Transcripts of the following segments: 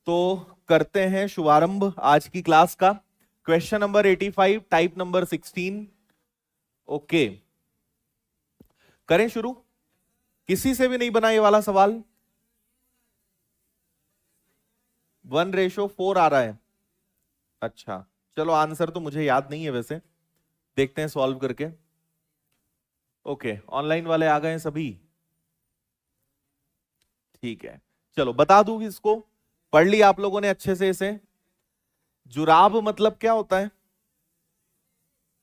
तो करते हैं शुभारंभ आज की क्लास का। Question number 85, type number 16। Okay, करें शुरू। किसी से भी नहीं बना ये वाला सवाल। 1:4 आ रहा है। अच्छा चलो, आंसर तो मुझे याद नहीं है वैसे, देखते हैं सॉल्व करके। ओके, ऑनलाइन वाले आ गए हैं सभी। ठीक है, चलो बता दूं इसको। पढ़ लिया आप लोगों ने अच्छे से इसे। जुराब मतलब क्या होता है?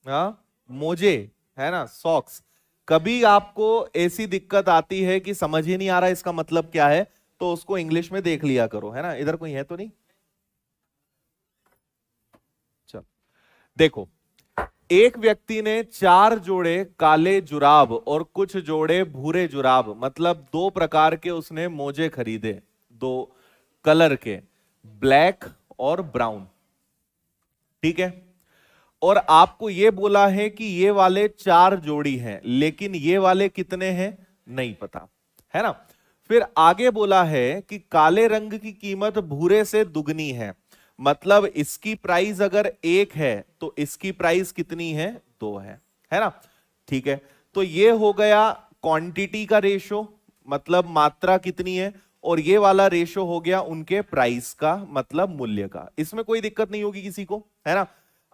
हाँ, मोजे, है ना, सॉक्स। कभी आपको ऐसी दिक्कत आती है कि समझ ही नहीं आ रहा इसका मतलब क्या है, तो उसको इंग्लिश में देख लिया करो, है ना। इधर कोई है तो नहीं? चलो देखो, एक व्यक्ति ने 4 जोड़े काले जुराब और कुछ जोड़े भूरे जुराब, मतलब 2 प्रकार के उसने मोजे खरीदे, 2 कलर के, ब्लैक और ब्राउन। ठीक है, और आपको यह बोला है कि ये वाले 4 जोड़ी हैं, लेकिन ये वाले कितने हैं नहीं पता, है ना। फिर आगे बोला है कि काले रंग की कीमत भूरे से दुगनी है, मतलब इसकी प्राइस अगर 1 है तो इसकी प्राइस कितनी है? 2 है ना। ठीक है, तो ये हो गया क्वांटिटी का रेशो, मतलब मात्रा कितनी है, और ये वाला रेशो हो गया उनके प्राइस का, मतलब मूल्य का। इसमें कोई दिक्कत नहीं होगी किसी को, है ना।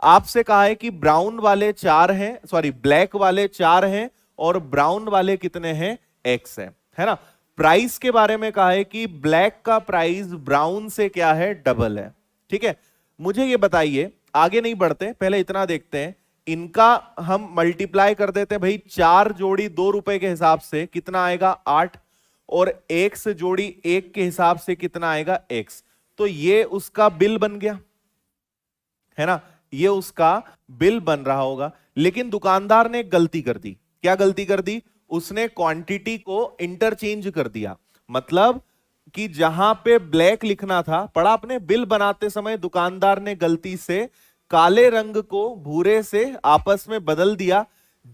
आपसे कहा है कि ब्राउन वाले 4 हैं, सॉरी ब्लैक वाले 4 हैं, और ब्राउन वाले कितने हैं? X है ना। प्राइस के बारे में कहा है कि ब्लैक का प्राइस ब्राउन से क्या है? डबल है। ठीक है, मुझे ये बताइए, आगे नहीं बढ़ते, पहले इतना देखते हैं। इनका हम मल्टीप्लाई कर देते हैं भाई। 4 जोड़ी 2 रुपए के हिसाब से कितना आएगा? 8, और X जोड़ी 1 के हिसाब से कितना आएगा? X। तो ये उसका बिल बन गया, है ना, ये उसका बिल बन रहा होगा। लेकिन दुकानदार ने एक गलती कर दी। क्या गलती कर दी? उसने क्वांटिटी को इंटरचेंज कर दिया, मतलब कि जहां पे ब्लैक लिखना था, पढ़ा आपने, बिल बनाते समय दुकानदार ने गलती से काले रंग को भूरे से आपस में बदल दिया,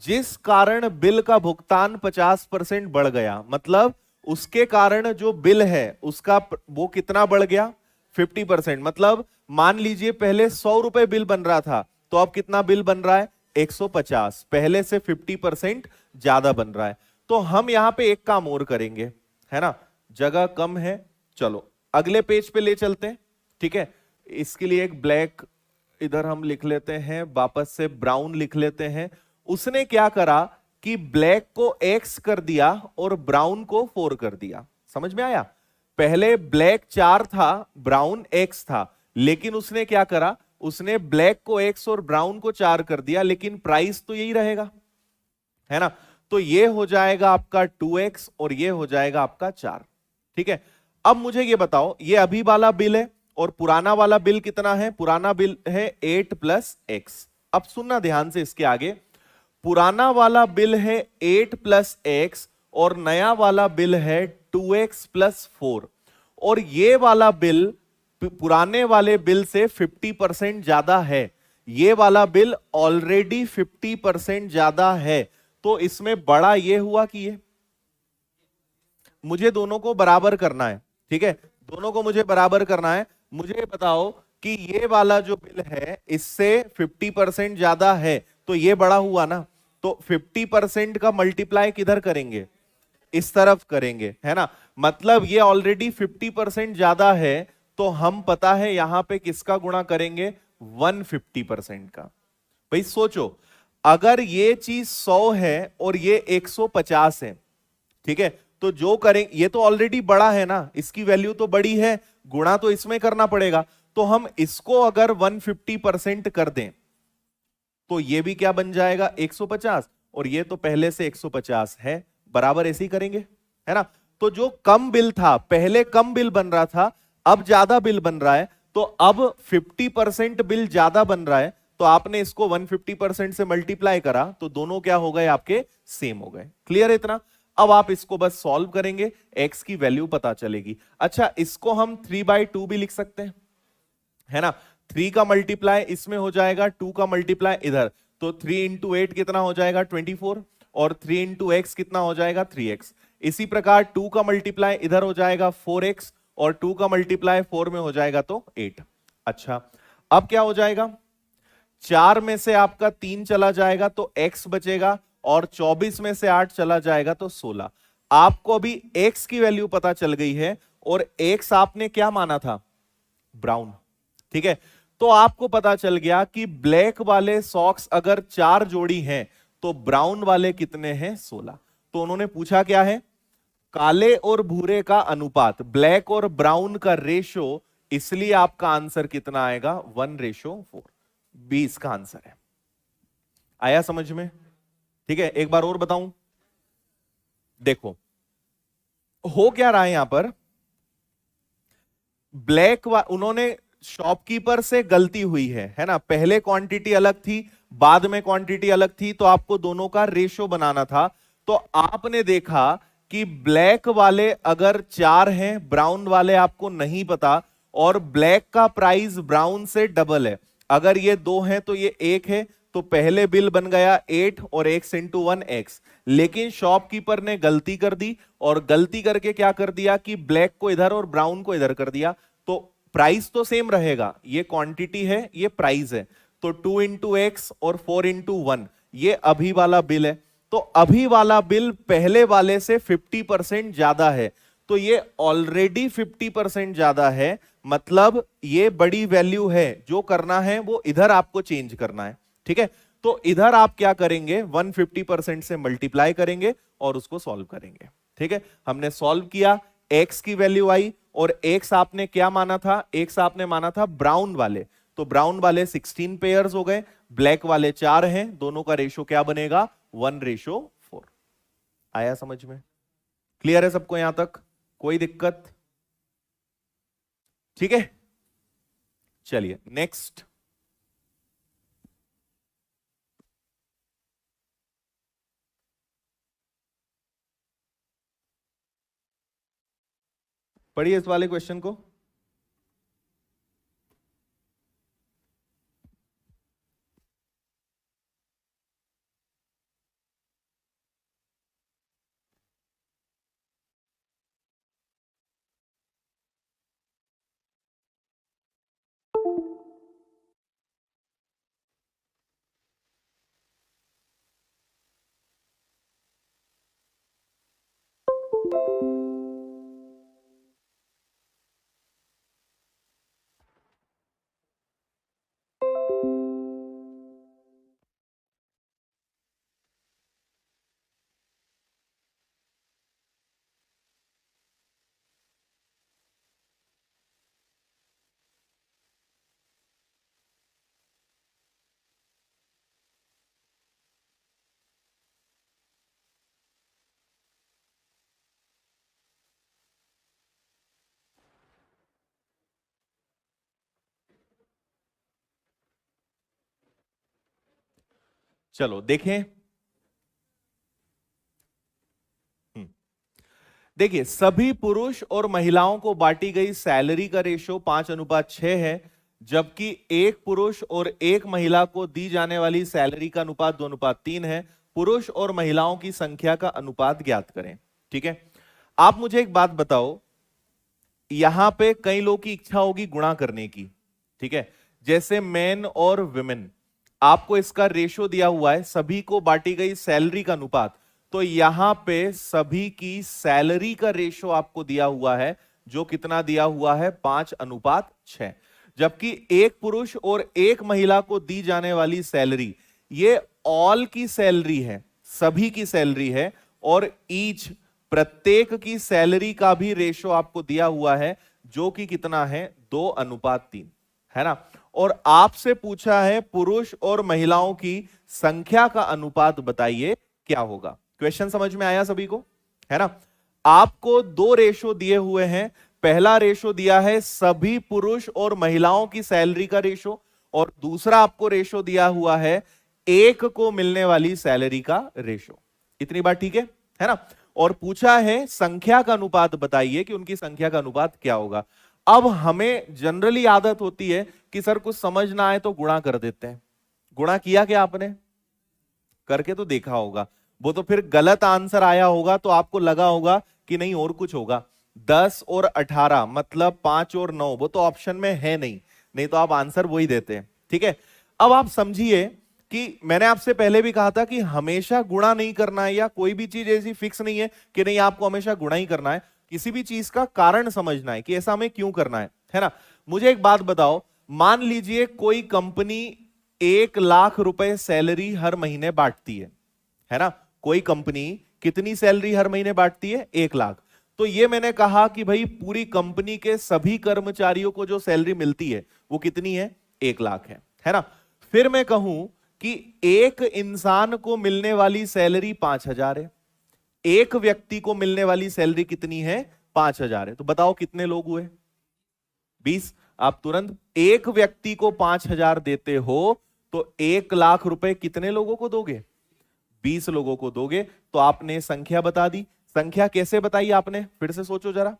जिस कारण बिल का भुगतान 50% बढ़ गया। मतलब उसके कारण जो बिल है उसका वो कितना बढ़ गया? 50%। मतलब मान लीजिए पहले 100 रुपए बिल बन रहा था, तो अब कितना बिल बन रहा है? 150। पहले से 50% ज्यादा बन रहा है। तो हम यहां पे एक काम और करेंगे, है ना, जगह कम है, चलो अगले पेज पे ले चलते हैं। ठीक है, इसके लिए एक ब्लैक इधर हम लिख लेते हैं, वापस से ब्राउन लिख लेते हैं। उसने क्या करा कि ब्लैक को X कर दिया और ब्राउन को 4 कर दिया। समझ में आया? पहले ब्लैक 4 था, ब्राउन X था, लेकिन उसने क्या करा, उसने ब्लैक को X और ब्राउन को 4 कर दिया, लेकिन प्राइस तो यही रहेगा, है ना। तो ये हो जाएगा आपका 2X और ये हो जाएगा आपका 4। ठीक है, अब मुझे ये बताओ, ये अभी वाला बिल है और पुराना वाला बिल कितना है? पुराना बिल है 8 + X। अब सुनना ध्यान से इसके आगे, पुराना वाला बिल है 8 + X और नया वाला बिल है 2X + 4, और ये वाला बिल पुराने वाले बिल से 50% ज्यादा है। ये वाला बिल ऑलरेडी 50% ज्यादा है, तो इसमें बड़ा ये हुआ कि ये, मुझे दोनों को बराबर करना है। ठीक है, दोनों को मुझे बराबर करना है। मुझे बताओ कि ये वाला जो बिल है इससे 50% ज्यादा है, तो ये बड़ा हुआ ना। तो 50% का मल्टीप्लाई किधर करेंगे? इस तरफ करेंगे, है ना। मतलब ये ऑलरेडी 50% ज्यादा है, तो हम पता है यहां पे किसका गुणा करेंगे? 150% का। भाई सोचो, अगर ये चीज 100 है और ये 150 है, ठीक है, तो जो करें, ये तो ऑलरेडी बड़ा है ना, इसकी वैल्यू तो बड़ी है, गुणा तो इसमें करना पड़ेगा। तो हम इसको अगर 150% कर दें, तो ये भी क्या बन जाएगा? 150, और ये तो पहले से 150 है, बराबर ऐसे ही करेंगे, है ना। तो जो कम बिल था, पहले कम बिल बन रहा था, अब ज्यादा बिल बन रहा है, तो अब 50% बिल ज्यादा बन रहा है, तो आपने इसको 150% से मल्टीप्लाई करा, तो दोनों क्या हो गए? आपके सेम हो गए। क्लियर है इतना? अब आप इसको बस सॉल्व करेंगे, x की वैल्यू पता चलेगी। अच्छा, इसको हम 3/2 भी लिख सकते हैं, है ना। 3 का मल्टीप्लाई इसमें हो जाएगा, 2 का मल्टीप्लाई इधर, तो 3 × 8 कितना हो जाएगा? 24, और 3 × x कितना हो जाएगा? 3x। इसी प्रकार 2 का मल्टीप्लाई इधर हो जाएगा 4x, और 2 का मल्टीप्लाई 4 में हो जाएगा तो 8। अच्छा, अब क्या हो जाएगा, 4 में से आपका 3 चला जाएगा तो x बचेगा, और 24 में से 8 चला जाएगा तो 16। आपको अभी x की वैल्यू पता चल गई है, और x आपने क्या माना था, ब्राउन। ठीक है, तो आपको पता चल गया कि ब्लैक वाले सॉक्स अगर 4 जोड़ी हैं तो ब्राउन वाले कितने हैं, 16। तो उन्होंने पूछा क्या है, काले और भूरे का अनुपात, ब्लैक और ब्राउन का रेशो, इसलिए आपका आंसर कितना आएगा, 1:4। 20 का आंसर है। आया समझ में? ठीक है, एक बार और बताऊं। देखो हो क्या रहा है यहां पर, उन्होंने शॉपकीपर से गलती हुई है ना, पहले क्वांटिटी अलग थी, बाद में क्वांटिटी अलग थी, तो आपको दोनों का रेशो बनाना था। तो आपने देखा कि ब्लैक वाले अगर 4 हैं, ब्राउन वाले आपको नहीं पता, और ब्लैक का प्राइस ब्राउन से डबल है। अगर ये 2 हैं तो ये 1 है, तो पहले बिल बन गया 8 और x इंटू 1 x। लेकिन शॉपकीपर ने गलती कर दी, और गलती करके क्या कर दिया कि ब्लैक को इधर और ब्राउन को इधर कर दिया। तो प्राइस तो सेम रहेगा, ये क्वांटिटी है, ये प्राइस है, तो 2 इंटू एक्स और 4 इंटू 1, ये अभी वाला बिल है। तो अभी वाला बिल पहले वाले से 50% ज्यादा है, तो ये ऑलरेडी 50% ज्यादा है, मतलब ये बड़ी वैल्यू है। जो करना है वो इधर आपको चेंज करना है। ठीक है, तो इधर आप क्या करेंगे, 150% से मल्टीप्लाई करेंगे और उसको सॉल्व करेंगे। ठीक है, हमने सॉल्व किया, x की वैल्यू आई, और x आपने क्या माना था, x आपने माना था ब्राउन वाले, तो ब्राउन वाले 16 पेयर्स हो गए, ब्लैक वाले 4 हैं, दोनों का रेशो क्या बनेगा, 1:4। आया समझ में? क्लियर है सबको यहां तक, कोई दिक्कत? ठीक है, चलिए नेक्स्ट। पढ़िए इस वाले क्वेश्चन को। चलो देखें। देखिए, सभी पुरुष और महिलाओं को बांटी गई सैलरी का रेशो 5:6 है, जबकि एक पुरुष और एक महिला को दी जाने वाली सैलरी का अनुपात 2:3 है। पुरुष और महिलाओं की संख्या का अनुपात ज्ञात करें। ठीक है, आप मुझे एक बात बताओ, यहां पे कई लोगों की इच्छा होगी गुणा करने की। ठीक है, जैसे मेन और विमेन, आपको इसका रेशो दिया हुआ है, सभी को बांटी गई सैलरी का अनुपात, तो यहां पे सभी की सैलरी का रेशो आपको दिया हुआ है, जो कितना दिया हुआ है, 5:6। जबकि एक पुरुष और एक महिला को दी जाने वाली सैलरी, ये ऑल की सैलरी है, सभी की सैलरी है, और ईच, प्रत्येक की सैलरी का भी रेशो आपको दिया हुआ है, जो कि कितना है, 2:3, है ना। और आपसे पूछा है पुरुष और महिलाओं की संख्या का अनुपात बताइए क्या होगा। क्वेश्चन समझ में आया सभी को, है ना। आपको 2 रेशो दिए हुए हैं, पहला रेशो दिया है सभी पुरुष और महिलाओं की सैलरी का रेशो, और दूसरा आपको रेशो दिया हुआ है एक को मिलने वाली सैलरी का रेशो। इतनी बात ठीक है ना। और पूछा है संख्या का अनुपात बताइए कि उनकी संख्या का अनुपात क्या होगा। अब हमें जनरली आदत होती है कि सर कुछ समझ ना आए तो गुणा कर देते हैं। गुणा किया क्या आपने, करके तो देखा होगा, वो तो फिर गलत आंसर आया होगा तो आपको लगा होगा कि नहीं और कुछ होगा, 10 और 18 मतलब 5 और 9, वो तो ऑप्शन में है नहीं, नहीं तो आप आंसर वही देते हैं। ठीक है, अब आप समझिए कि मैंने आपसे पहले भी कहा था कि हमेशा गुणा नहीं करना है, या कोई भी चीज ऐसी फिक्स नहीं है कि नहीं आपको हमेशा गुणा ही करना है। किसी भी चीज का कारण समझना है कि ऐसा हमें क्यों करना है ना। मुझे एक बात बताओ, मान लीजिए कोई कंपनी 1 लाख रुपए सैलरी हर महीने बांटती है ना। कोई कंपनी कितनी सैलरी हर महीने बांटती है? 1 लाख। तो ये मैंने कहा कि भाई पूरी कंपनी के सभी कर्मचारियों को जो सैलरी मिलती है वो कितनी है? 1 लाख है ना। फिर मैं कहूं कि एक इंसान को मिलने वाली सैलरी 5,000 है, एक व्यक्ति को मिलने वाली सैलरी कितनी है? 5,000 है। तो बताओ कितने लोग हुए? 20। आप तुरंत एक व्यक्ति को 5,000 देते हो तो 1 लाख रुपए कितने लोगों को दोगे? 20 लोगों को दोगे। तो आपने संख्या बता दी। संख्या कैसे बताई आपने? फिर से सोचो जरा।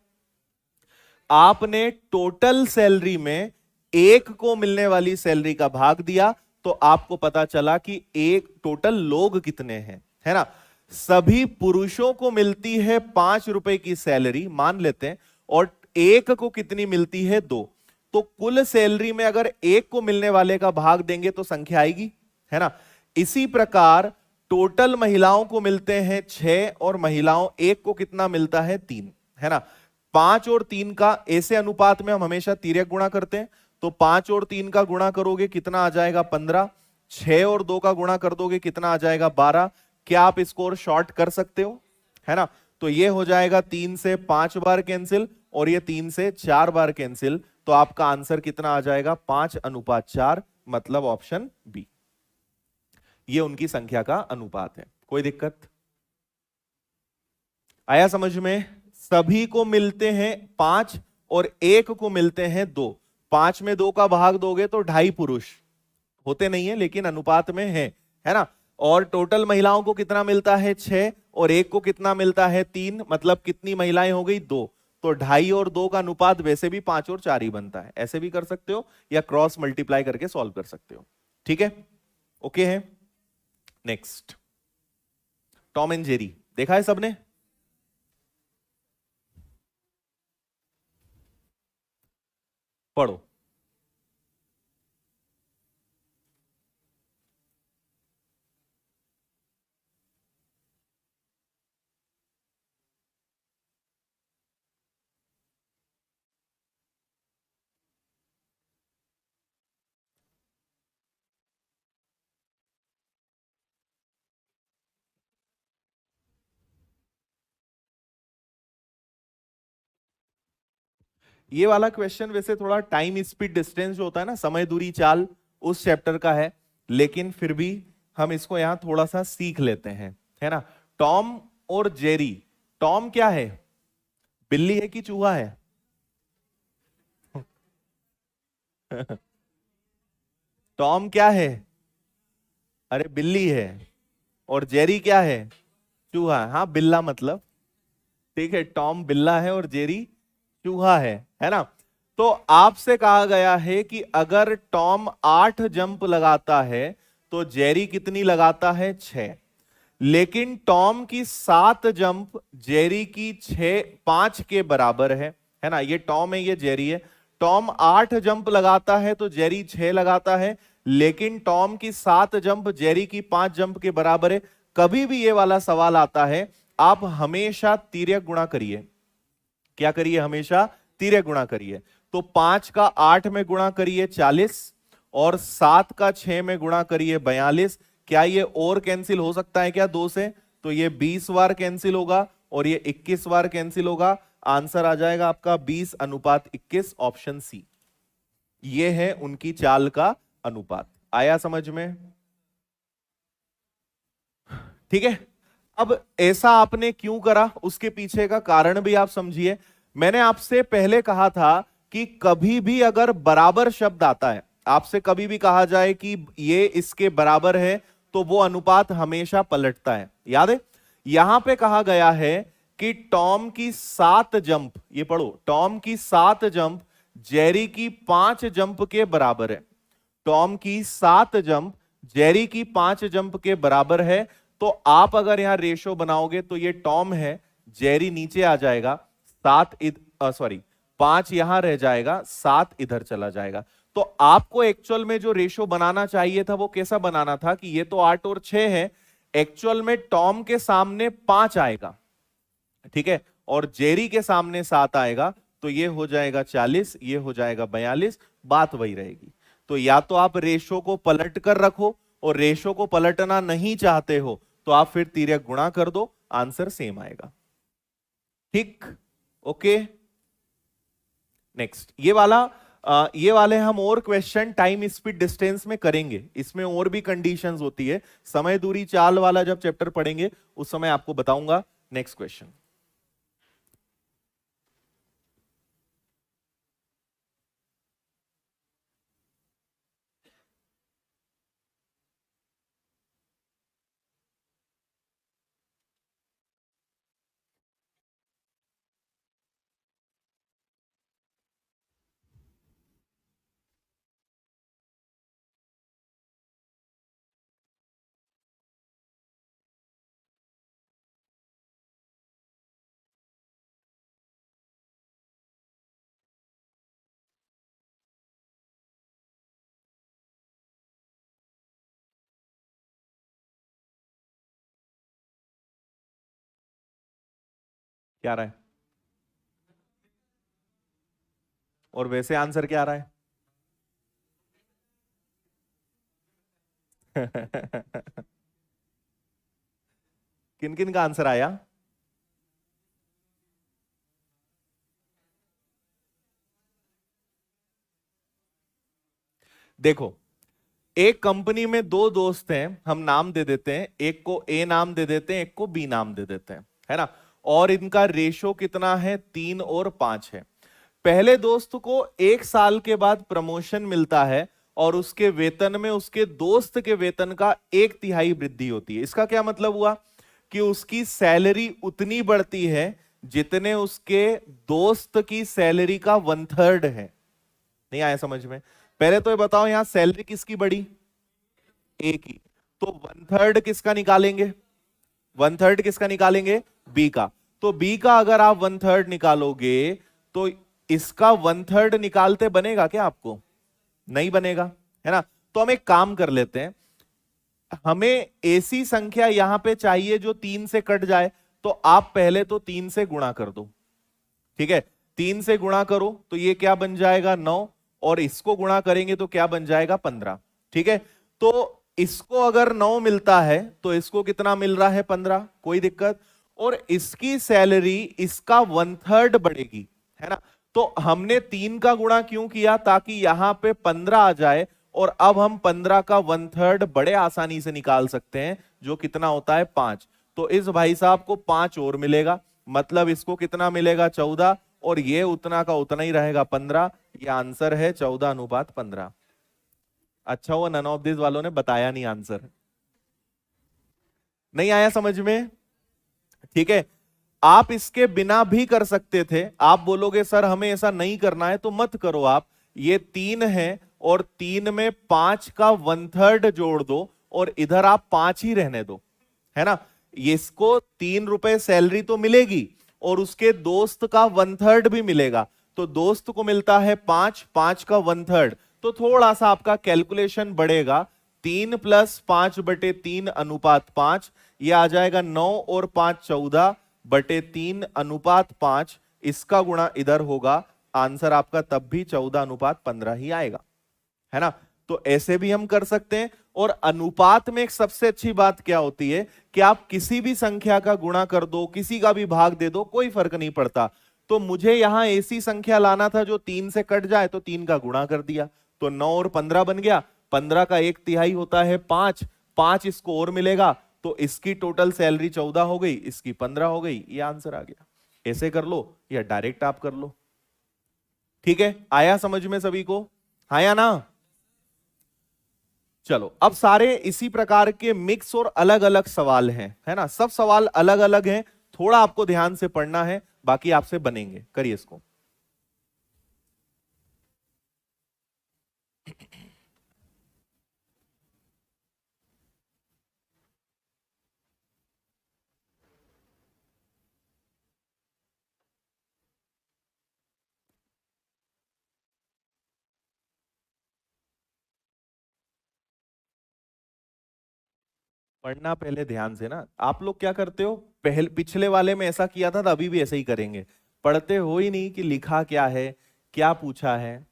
आपने टोटल सैलरी में एक को मिलने वाली सैलरी का भाग दिया तो आपको पता चला कि एक टोटल लोग कितने हैं, है ना। सभी पुरुषों को मिलती है 5 रुपए की सैलरी मान लेते हैं, और एक को कितनी मिलती है? 2। तो कुल सैलरी में अगर एक को मिलने वाले का भाग देंगे तो संख्या आएगी, है ना। इसी प्रकार टोटल महिलाओं को मिलते हैं 6 और महिलाओं एक को कितना मिलता है? 3, है ना। 5 और 3 का ऐसे अनुपात में हम हमेशा तिर्यक गुणा करते हैं, तो 5 और 3 का गुणा करोगे कितना आ जाएगा? 15। 6 और 2 का गुणा कर दोगे कितना आ जाएगा? 12। क्या आप इसको और शॉर्ट कर सकते हो? है ना। तो ये हो जाएगा 3 से 5 बार कैंसिल और ये 3 से 4 बार कैंसिल। तो आपका आंसर कितना आ जाएगा? 5:4, मतलब ऑप्शन बी। ये उनकी संख्या का अनुपात है। कोई दिक्कत आया समझ में? सभी को मिलते हैं 5 और एक को मिलते हैं 2। 5 में 2 का भाग दोगे तो 2.5 पुरुष होते नहीं है, लेकिन अनुपात में है ना। और टोटल महिलाओं को कितना मिलता है? 6 और एक को कितना मिलता है? 3, मतलब कितनी महिलाएं हो गई? 2। तो 2.5 और 2 का अनुपात वैसे भी 5 और 4 ही बनता है। ऐसे भी कर सकते हो या क्रॉस मल्टीप्लाई करके सॉल्व कर सकते हो। ठीक है, ओके है। नेक्स्ट, टॉम एंड जेरी देखा है सबने? पढ़ो। ये वाला क्वेश्चन वैसे थोड़ा टाइम स्पीड डिस्टेंस जो होता है ना, समय दूरी चाल, उस चैप्टर का है, लेकिन फिर भी हम इसको यहां थोड़ा सा सीख लेते हैं, है ना। टॉम और जेरी, टॉम क्या है? बिल्ली है कि चूहा है? टॉम क्या है? अरे बिल्ली है। और जेरी क्या है? चूहा। हाँ, बिल्ला मतलब, ठीक है। टॉम बिल्ला है और जेरी चूहा है ना। तो आपसे कहा गया है कि अगर टॉम 8 जंप लगाता है तो जेरी कितनी लगाता है? 6। लेकिन टॉम की 7 जंप जेरी की 5 के बराबर है ना। ये टॉम है, ये जेरी है। टॉम 8 जंप लगाता है तो जेरी 6 लगाता है, लेकिन टॉम की 7 जंप जेरी की 5 जंप के बराबर है। कभी भी ये वाला सवाल आता है, आप हमेशा तिर्यक गुणा करिए। क्या करिए? हमेशा तिर्यक गुणा करिए। तो 5 का 8 में गुणा करिए 40, और 7 का 6 में गुणा करिए 42। क्या ये और कैंसिल हो सकता है क्या 2 से? तो ये 20 बार कैंसिल होगा और ये 21 बार कैंसिल होगा। आंसर आ जाएगा आपका 20:21, ऑप्शन सी। ये है उनकी चाल का अनुपात। आया समझ में? ठीक है। अब ऐसा आपने क्यों करा, उसके पीछे का कारण भी आप समझिए। मैंने आपसे पहले कहा था कि कभी भी अगर बराबर शब्द आता है, आपसे कभी भी कहा जाए कि ये इसके बराबर है, तो वो अनुपात हमेशा पलटता है। याद है? यहां पे कहा गया है कि टॉम की 7 जंप, ये पढ़ो, टॉम की 7 जंप जेरी की 5 जंप के बराबर है। टॉम की 7 जंप जेरी की 5 जंप के बराबर है। तो आप अगर यहां रेशो बनाओगे तो ये टॉम है, जेरी नीचे आ जाएगा, सात सॉरी 5 यहां रह जाएगा, 7 इधर चला जाएगा। तो आपको एक्चुअल में जो रेशो बनाना चाहिए था वो कैसा बनाना था कि ये तो 8 और 6 है, एक्चुअल में टॉम के सामने 5 आएगा, ठीक है, और जेरी के सामने 7 आएगा, तो ये हो जाएगा 40, ये हो जाएगा 42, बात वही रहेगी। तो या तो आप रेशो को पलट कर रखो, और रेशो को पलटना नहीं चाहते हो तो आप फिर तिर्यक गुणा कर दो, आंसर सेम आएगा। ठीक, ओके। नेक्स्ट ये वाले हम और क्वेश्चन टाइम स्पीड डिस्टेंस में करेंगे, इसमें और भी कंडीशंस होती है, समय दूरी चाल वाला जब चैप्टर पढ़ेंगे उस समय आपको बताऊंगा। नेक्स्ट क्वेश्चन, क्या रहा है, और वैसे आंसर क्या आ रहा है? किन किन का आंसर आया? देखो, एक कंपनी में दो दोस्त हैं, हम नाम दे देते हैं, एक को ए नाम दे देते हैं, एक को बी नाम दे देते हैं, है ना, और इनका रेशो कितना है, 3 और 5 है। पहले दोस्त को 1 साल के बाद प्रमोशन मिलता है और उसके वेतन में उसके दोस्त के वेतन का 1/3 वृद्धि होती है। इसका क्या मतलब हुआ कि उसकी सैलरी उतनी बढ़ती है जितने उसके दोस्त की सैलरी का 1/3 है। नहीं आया समझ में? पहले तो ये बताओ, यहां सैलरी किसकी बढ़ी? ए की। तो 1/3 किसका निकालेंगे? 1/3 किसका निकालेंगे? बी का। तो बी का अगर आप 1/3 निकालोगे तो इसका 1/3 निकालते बनेगा क्या आपको? नहीं बनेगा, है ना। तो हम एक काम कर लेते हैं, हमें ऐसी संख्या यहां पे चाहिए जो 3 से कट जाए, तो आप पहले तो 3 से गुणा कर दो, ठीक है। 3 से गुणा करो तो ये क्या बन जाएगा? 9, और इसको गुणा करेंगे तो क्या बन जाएगा? 15, ठीक है। तो इसको अगर 9 मिलता है तो इसको कितना मिल रहा है? 15, कोई दिक्कत। और इसकी सैलरी इसका 1/3 बढ़ेगी, है ना। तो हमने 3 का गुणा क्यों किया? ताकि यहां पे 15 आ जाए, और अब हम 15 का 1/3 बड़े आसानी से निकाल सकते हैं, जो कितना होता है? 5। तो इस भाई साहब को 5 और मिलेगा, मतलब इसको कितना मिलेगा? 14, और ये उतना का उतना ही रहेगा, 15। ये आंसर है 14:15। अच्छा हुआ नन ऑफ दिस वालों ने बताया नहीं आंसर। नहीं आया समझ में? ठीक है। आप इसके बिना भी कर सकते थे, आप बोलोगे सर हमें ऐसा नहीं करना है, तो मत करो आप। ये 3 है, और 3 में 5 का 1/3 जोड़ दो, और इधर आप 5 ही रहने दो, है ना। इसको 3 रुपए सैलरी तो मिलेगी, और उसके दोस्त का 1/3 भी मिलेगा। तो दोस्त को मिलता है 5, 5 का 1/3, तो थोड़ा सा आपका कैलकुलेशन बढ़ेगा। 3+5/3 अनुपात 5, ये आ जाएगा 9 और 5 14/3 अनुपात 5। इसका गुणा इधर होगा, आंसर आपका तब भी 14:15 ही आएगा, है ना। तो ऐसे भी हम कर सकते हैं। और अनुपात में एक सबसे अच्छी बात क्या होती है कि आप किसी भी संख्या का गुणा कर दो, किसी का भी भाग दे दो, कोई फर्क नहीं पड़ता। तो मुझे यहां ऐसी संख्या लाना था जो 3 से कट जाए, तो 3 का गुणा कर दिया, तो 9 और 15 बन गया। 15 का 1/3 होता है 5, 5 इसको और मिलेगा, तो इसकी टोटल सैलरी 14 हो गई, इसकी 15 हो गई, ये आंसर आ गया। ऐसे कर लो या डायरेक्ट आप कर लो, ठीक है। आया समझ में सभी को? आया ना? चलो, अब सारे इसी प्रकार के मिक्स और अलग अलग सवाल हैं, है ना, सब सवाल अलग अलग हैं, थोड़ा आपको ध्यान से पढ़ना है, बाकी आपसे बनेंगे। करिए इसको। पढ़ना पहले ध्यान से ना। आप लोग क्या करते हो, पहले पिछले वाले में ऐसा किया था तो अभी भी ऐसा ही करेंगे। पढ़ते हो ही नहीं कि लिखा क्या है, क्या पूछा है।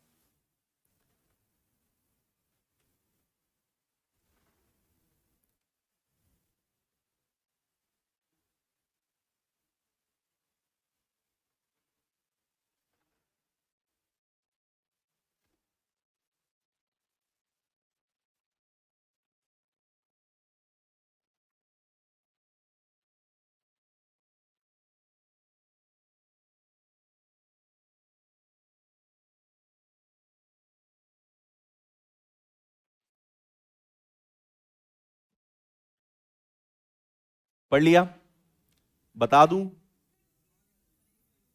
पढ़ लिया? बता दूं?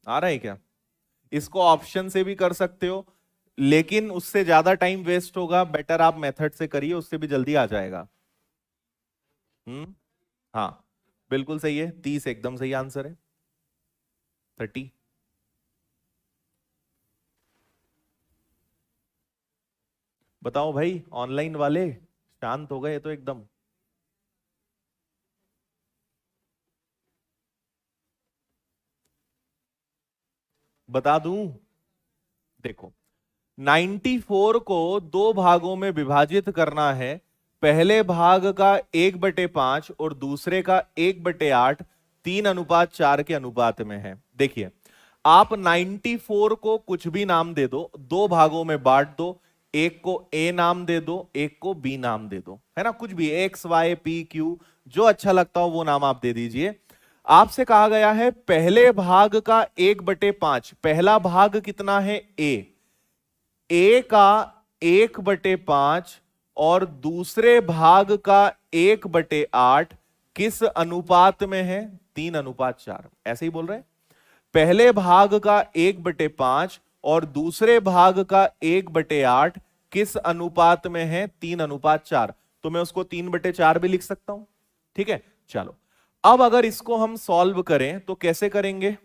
आ रहा है क्या? इसको ऑप्शन से भी कर सकते हो, लेकिन उससे ज्यादा टाइम वेस्ट होगा। बेटर आप मेथड से करिए, उससे भी जल्दी आ जाएगा। हम्म। हाँ, बिल्कुल सही है, 30 एकदम सही आंसर है। 30। बताओ भाई, ऑनलाइन वाले शांत हो गए तो एकदम। बता दूं? देखो, 94 को दो भागों में विभाजित करना है। पहले भाग का 1/5 और दूसरे का 1/8, 3:4 के अनुपात में है। देखिए, आप 94 को कुछ भी नाम दे दो, दो भागों में बांट दो। एक को ए नाम दे दो, एक को बी नाम दे दो, है ना, कुछ भी एक्स वाई पी क्यू, जो अच्छा लगता हो वो नाम आप दे दीजिए। आपसे कहा गया है पहले भाग का 1/5, पहला भाग कितना है, ए का 1/5 और दूसरे भाग का 1/8 किस अनुपात में है? 3:4। ऐसे ही बोल रहे हैं। पहले भाग का 1/5 और दूसरे भाग का 1/8 किस अनुपात में है? 3:4। तो मैं उसको 3/4 भी लिख सकता हूं। ठीक है, चलो। अब अगर इसको हम सॉल्व करें तो कैसे करेंगे?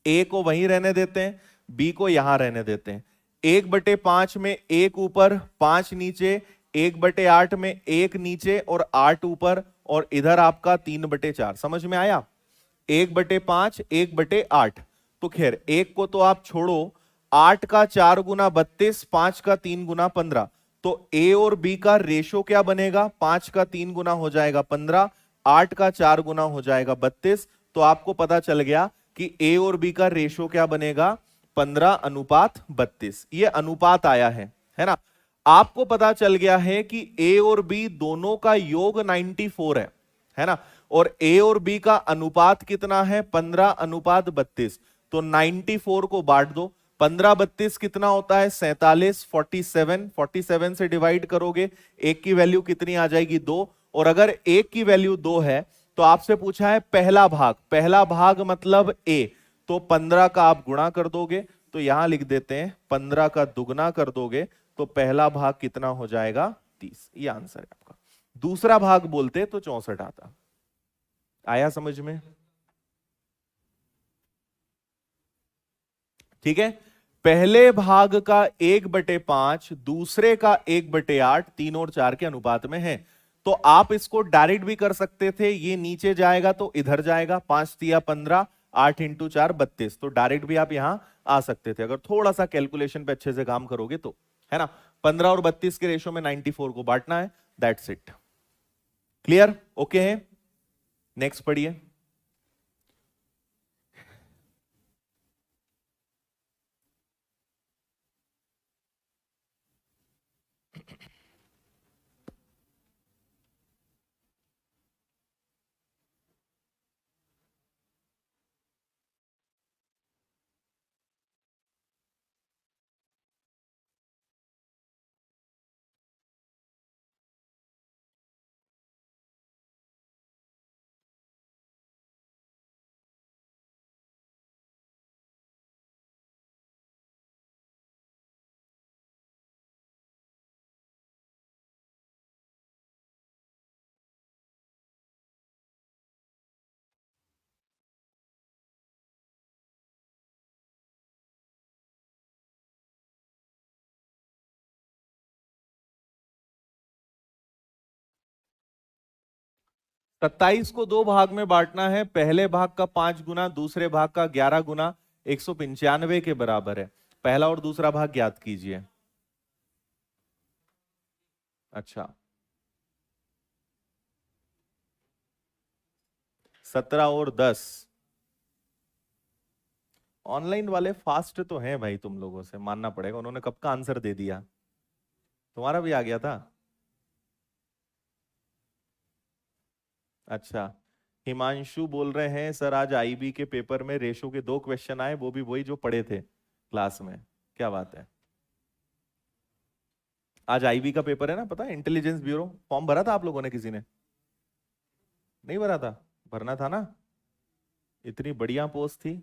ए को वहीं रहने देते हैं, बी को यहां रहने देते हैं। 1/5 में एक ऊपर, 5 नीचे, 1/8 में एक नीचे और 8 ऊपर, और इधर आपका 3/4। समझ में आया? 1/5, 1/8। तो खैर, एक को तो आप छोड़ो। 8 का 4 गुना 32, 5 का 3 गुना 15। तो ए और बी का रेशो क्या बनेगा? 5 का 3 गुना हो जाएगा 15, 8 का 4 गुना हो जाएगा 32। तो आपको पता चल गया कि ए और बी का रेशो क्या बनेगा? 15:32। ये अनुपात आया है ना? आपको पता चल गया है कि ए और बी दोनों का योग 94 है ना? और ए और बी का अनुपात कितना है? 15:32। तो 94 को बांट दो। 15:32 कितना होता है? 47। 47, 47 से डिवाइड करोगे, एक की वैल्यू कितनी आ जाएगी? 2। और अगर एक की वैल्यू 2 है तो आपसे पूछा है पहला भाग, पहला भाग मतलब ए। तो 15 का आप गुणा कर दोगे, तो यहां लिख देते हैं 15 का दुगना कर दोगे, तो पहला भाग कितना हो जाएगा? 30। ये आंसर है आपका। दूसरा भाग बोलते तो 64 आता। आया समझ में? ठीक है। पहले भाग का 1/5, दूसरे का 1/8, 3 और 4 के अनुपात में है। तो आप इसको डायरेक्ट भी कर सकते थे, ये नीचे जाएगा तो इधर जाएगा, 5 तिया 15, 8 इंटू 4 32। तो डायरेक्ट भी आप यहां आ सकते थे अगर थोड़ा सा कैलकुलेशन पे अच्छे से काम करोगे तो, है ना? 15 और 32 के रेशो में 94 को बांटना है। That's it. क्लियर? ओके है? नेक्स्ट पढ़िए। 27 को दो भाग में बांटना है, पहले भाग का 5 गुना, दूसरे भाग का 11 गुना 195 के बराबर है। पहला और दूसरा भाग ज्ञात कीजिए। अच्छा, 17 और 10। ऑनलाइन वाले फास्ट तो हैं भाई, तुम लोगों से मानना पड़ेगा, उन्होंने कब का आंसर दे दिया। तुम्हारा भी आ गया था। अच्छा, हिमांशु बोल रहे हैं सर आज आईबी के पेपर में रेशो के 2 क्वेश्चन आए, वो भी वही जो पढ़े थे क्लास में। क्या बात है। आज आईबी का पेपर है ना, पता है, इंटेलिजेंस ब्यूरो। फॉर्म भरा था आप लोगों ने, किसी ने नहीं भरा था? भरना था ना, इतनी बढ़िया पोस्ट थी,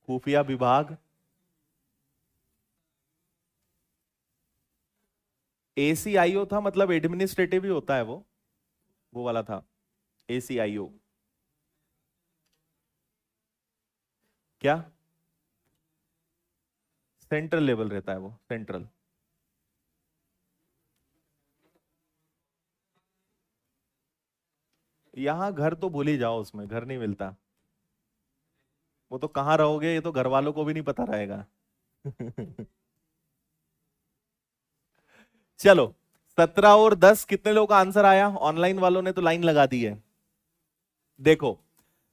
खुफिया विभाग। एसीआईओ था, मतलब एडमिनिस्ट्रेटिव ही होता है वो वाला था, एसीआईओ। क्या? सेंट्रल लेवल रहता है वो, सेंट्रल। यहां घर तो भूल ही जाओ, उसमें घर नहीं मिलता। वो तो कहाँ रहोगे, ये तो घर वालों को भी नहीं पता रहेगा। चलो, 17 और 10 कितने लोगों का आंसर आया? ऑनलाइन वालों ने तो लाइन लगा दी है। देखो,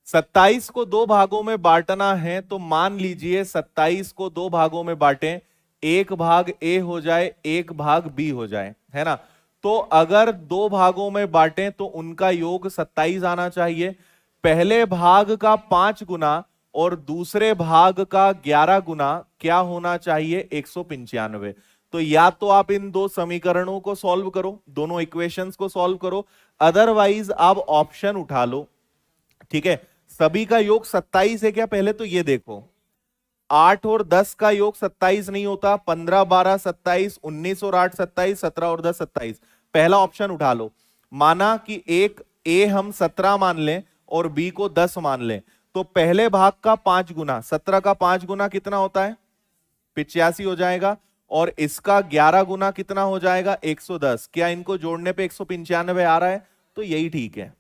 27 को दो भागों में बांटना है, तो मान लीजिए 27 को दो भागों में बांटें, एक भाग ए हो जाए, एक भाग बी हो जाए, है ना। तो अगर दो भागों में बांटें तो उनका योग 27 आना चाहिए। पहले भाग का 5 गुना और दूसरे भाग का 11 गुना क्या होना चाहिए? 195। तो या तो आप इन दो समीकरणों को सॉल्व करो, दोनों इक्वेशंस को सॉल्व करो, अदरवाइज आप ऑप्शन उठा लो। ठीक है, सभी का योग 27 है क्या? पहले तो ये देखो, 8 और 10 का योग 27 नहीं होता, 15 12 27, 19 और 8 27, 17 और 10 27। पहला ऑप्शन उठा लो। माना कि एक ए हम 17 मान लें और बी को 10 मान लें, तो पहले भाग का 5 गुना, 17 का 5 गुना कितना होता है? 85 हो जाएगा। और इसका 11 गुना कितना हो जाएगा? 110। क्या इनको जोड़ने पे 195 आ रहा है? तो यही ठीक है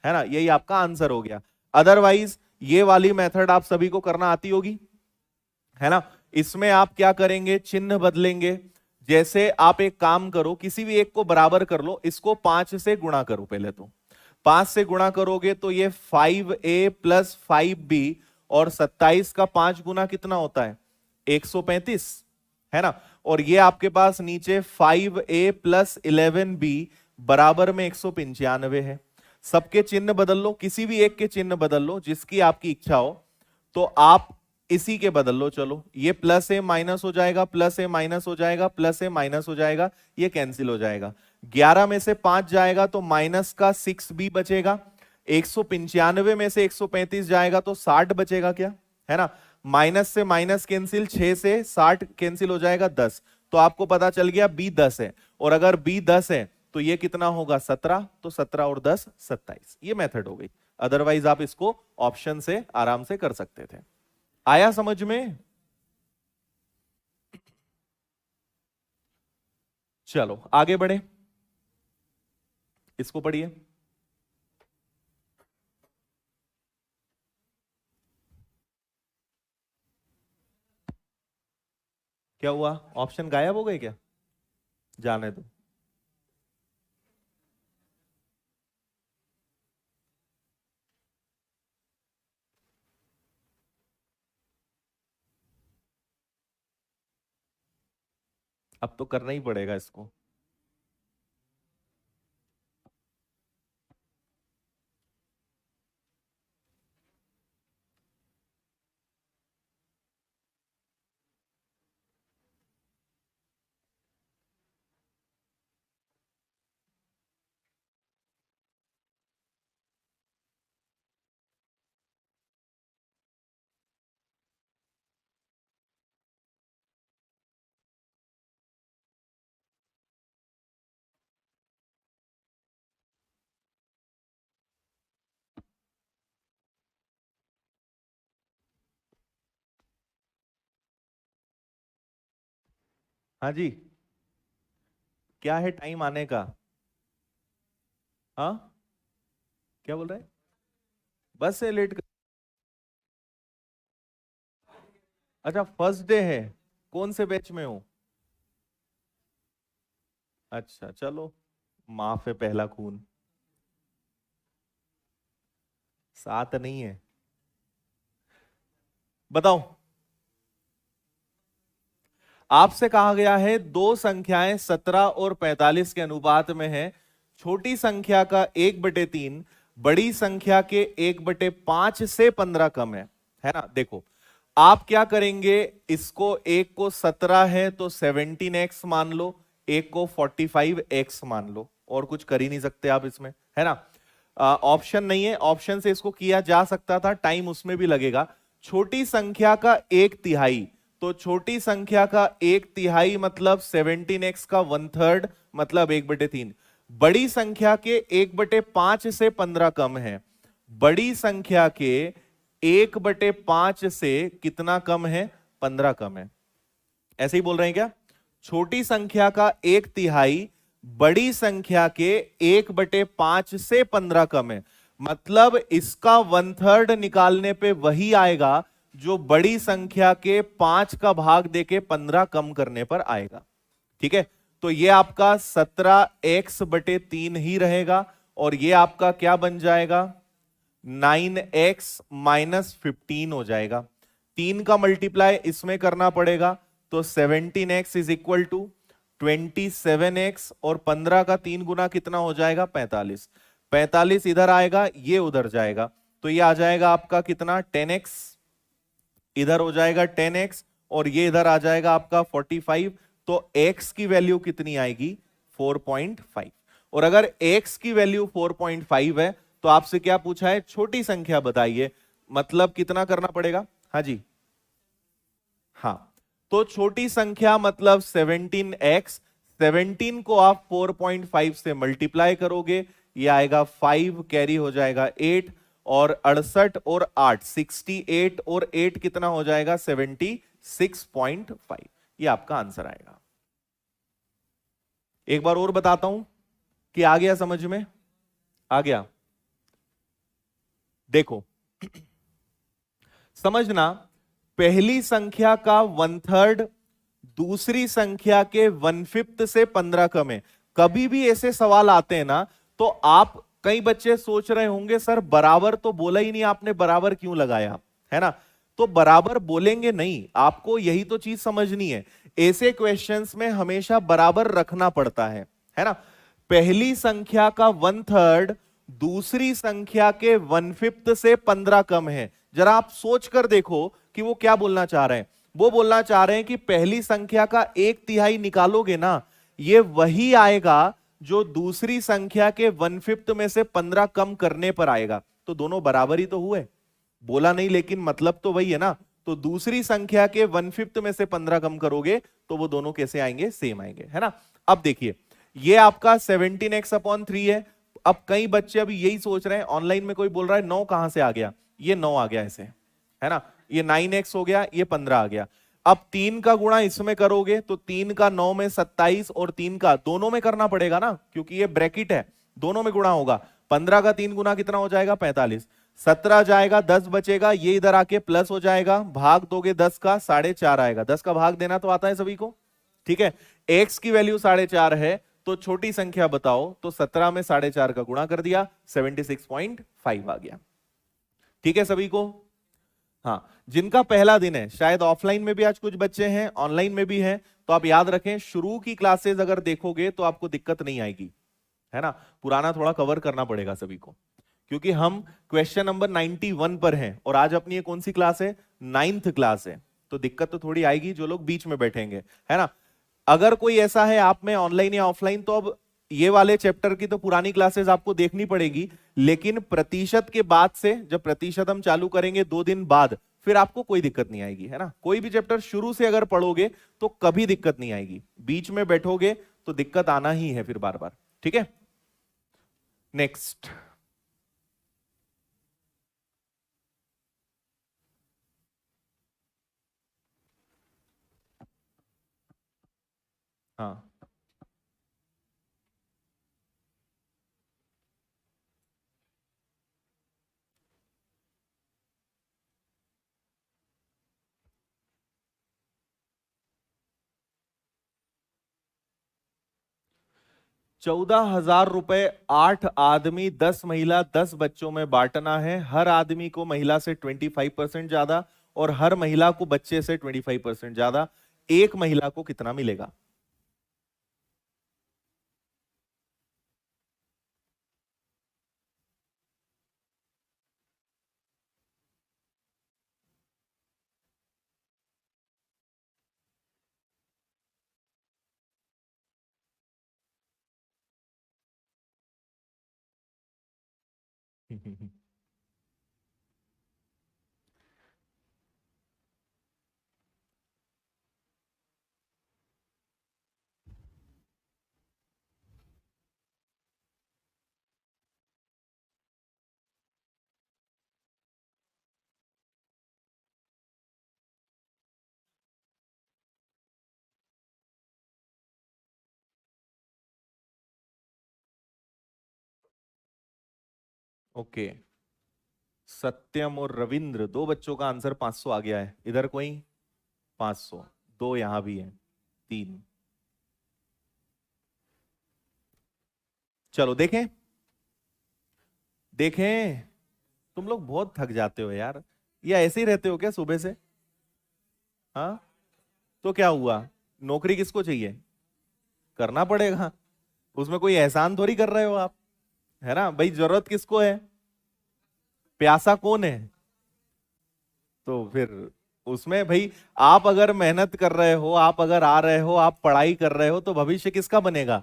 ना, यही आपका आंसर हो गया। अदरवाइज ये वाली मेथड आप सभी को करना आती होगी, है ना। इसमें आप क्या करेंगे? चिन्ह बदलेंगे। जैसे आप एक काम करो, किसी भी एक को बराबर कर लो, इसको 5 से गुणा करो। पहले तो 5 से गुणा करोगे तो ये 5a प्लस 5b, और 27 का 5 गुना कितना होता है? 135, है ना। और ये आपके पास नीचे 5a प्लस 11b बराबर में 195 है। सबके चिन्ह बदल लो, किसी भी एक के चिन्ह बदल लो जिसकी आपकी इच्छा हो। तो आप इसी के बदल लो, चलो, ये प्लस ए माइनस हो जाएगा, प्लस ए माइनस हो जाएगा, प्लस ए माइनस हो जाएगा, ये कैंसिल हो जाएगा। 11 में से 5 जाएगा तो माइनस का 6b बचेगा। 195 में से 135 जाएगा तो 60 बचेगा, क्या है ना। माइनस से माइनस कैंसिल, 6 से 60 कैंसिल हो जाएगा 10। तो आपको पता चल गया बी 10 है, और अगर बी 10 है तो ये कितना होगा? 17। तो 17 और 10 27। ये मेथड हो गई। अदरवाइज आप इसको ऑप्शन से आराम से कर सकते थे। आया समझ में? चलो आगे बढ़े, इसको पढ़िए। क्या हुआ? ऑप्शन गायब हो गए क्या? जाने दो। अब तो करना ही पड़ेगा इसको। हाँ जी, क्या है टाइम आने का? हाँ, क्या बोल रहे हैं? बस से लेट कर... अच्छा, फर्स्ट डे है। कौन से बैच में हो? अच्छा चलो, माफ है पहला खून। सात नहीं है? बताओ। आपसे कहा गया है दो संख्याएं 17 और 45 के अनुपात में है। छोटी संख्या का 1/3 बड़ी संख्या के 1/5 से 15 कम है ना? देखो, आप क्या करेंगे, इसको एक को 17 है तो 17x मान लो, एक को 45x मान लो, और कुछ कर ही नहीं सकते आप इसमें, है ना? ऑप्शन नहीं है, ऑप्शन से इसको किया जा सकता था, टाइम उसमें भी लगेगा। छोटी संख्या का 1/3, तो छोटी संख्या का 1/3 मतलब 17x का 1/3 मतलब 1/3। बड़ी संख्या के 1/5 से 15 कम है। बड़ी संख्या के 1/5 से कितना कम है? 15 कम है। ऐसे ही बोल रहे हैं क्या? छोटी संख्या का 1/3 बड़ी संख्या के 1/5 से 15 कम है, मतलब इसका 1/3 निकालने पे वही आएगा जो बड़ी संख्या के 5 का भाग देके 15 कम करने पर आएगा। ठीक है, तो ये आपका 17x/3 ही रहेगा, और ये आपका क्या बन जाएगा? 9x-15 हो जाएगा। 3 का मल्टीप्लाई इसमें करना पड़ेगा, तो 17x is equal to 27x, और 15 का 3 गुना कितना हो जाएगा? 45। 45 इधर आएगा, ये उधर जाएगा, तो ये आ जाएगा आपका कितना? 10x। इधर हो जाएगा 10x, और ये इधर आ जाएगा आपका 45। तो x की वैल्यू कितनी आएगी? 4.5। और अगर x की वैल्यू 4.5 है तो आपसे क्या पूछा है? छोटी संख्या बताइए, मतलब कितना करना पड़ेगा? हाँ जी, हाँ, तो छोटी संख्या मतलब 17x। 17 को आप 4.5 से मल्टीप्लाई करोगे, ये आएगा 5, कैरी हो जाएगा 8, और 68 और 8 68, और 8 कितना हो जाएगा? 76.5। ये आपका आंसर आएगा। एक बार और बताता हूं कि आ गया समझ में? आ गया? देखो, समझना, पहली संख्या का 1/3 दूसरी संख्या के 1/5 से 15 कम है। कभी भी ऐसे सवाल आते हैं ना, तो आप, कई बच्चे सोच रहे होंगे सर बराबर तो बोला ही नहीं आपने, बराबर क्यों लगाया, है ना? तो बराबर बोलेंगे नहीं, आपको यही तो चीज समझनी है। ऐसे क्वेश्चंस में हमेशा बराबर रखना पड़ता है ना? पहली संख्या का 1/3 दूसरी संख्या के 1/5 से 15 कम है। जरा आप सोच कर देखो कि वो क्या बोलना चाह रहे हैं। वो बोलना चाह रहे हैं कि पहली संख्या का 1/3 निकालोगे ना, ये वही आएगा जो दूसरी संख्या के 1/5 में से 15 कम करने पर आएगा। तो दोनों बराबर ही तो हुए, बोला नहीं लेकिन मतलब तो वही है ना। तो दूसरी संख्या के 1/5 में से 15 कम करोगे तो वो दोनों कैसे आएंगे? सेम आएंगे, है ना? अब देखिए, ये आपका 17x/3 है। अब कई बच्चे अभी यही सोच रहे हैं, ऑनलाइन में कोई बोल रहा है 9 कहां से आ गया? ये 9 आ गया ऐसे, है ना? ये 9x हो गया, ये 15 आ गया। अब 3 का गुणा इसमें करोगे तो 3 का 9 में 27, और 3 का दोनों में करना पड़ेगा ना, क्योंकि ये ब्रैकेट है, दोनों में गुणा होगा। 15 का 3 गुना कितना हो जाएगा? 45। 17 जाएगा, 10 बचेगा, ये इधर आके प्लस हो जाएगा, भाग दोगे 10 का, 4.5 आएगा। 10 का भाग देना तो आता है सभी को, ठीक है? x की वैल्यू 4.5 है, तो छोटी संख्या बताओ, तो 17 में 4.5 का गुणा कर दिया, 76.5 आ गया। ठीक है सभी को? हाँ, जिनका पहला दिन है, शायद ऑफलाइन में भी आज कुछ बच्चे हैं, ऑनलाइन में भी हैं, तो आप याद रखें, शुरू की क्लासेस अगर देखोगे तो आपको दिक्कत नहीं आएगी, है ना? पुराना थोड़ा कवर करना पड़ेगा सभी को, क्योंकि हम क्वेश्चन नंबर 91 पर हैं, और आज अपनी ये कौन सी क्लास है? 9th क्लास है, तो दिक्कत तो थोड़ी आएगी जो लोग बीच में बैठेंगे, है ना? अगर कोई ऐसा है आप में ऑनलाइन या ऑफलाइन, तो अब ये वाले चैप्टर की तो पुरानी क्लासेस आपको देखनी पड़ेगी, लेकिन प्रतिशत के बाद से, जब प्रतिशत हम चालू करेंगे 2 दिन बाद, फिर आपको कोई दिक्कत नहीं आएगी, है ना? कोई भी चैप्टर शुरू से अगर पढ़ोगे तो कभी दिक्कत नहीं आएगी, बीच में बैठोगे तो दिक्कत आना ही है फिर बार बार। ठीक है, नेक्स्ट। हाँ, 14,000 रुपए 8 आदमी 10 महिला 10 बच्चों में बांटना है। हर आदमी को महिला से 25% ज्यादा और हर महिला को बच्चे से 25% ज्यादा। एक महिला को कितना मिलेगा? ओके, सत्यम और रविंद्र, दो बच्चों का आंसर 500 आ गया है। इधर कोई 500, दो यहां भी है, 3। चलो देखें, देखें। तुम लोग बहुत थक जाते हो यार, या ऐसे ही रहते हो क्या सुबह से? हाँ, तो क्या हुआ? नौकरी किसको चाहिए? करना पड़ेगा, उसमें कोई एहसान थोड़ी कर रहे हो आप, है ना भाई? जरूरत किसको है? प्यासा कौन है? तो फिर उसमें भाई, आप अगर मेहनत कर रहे हो, आप अगर आ रहे हो, आप पढ़ाई कर रहे हो, तो भविष्य किसका बनेगा?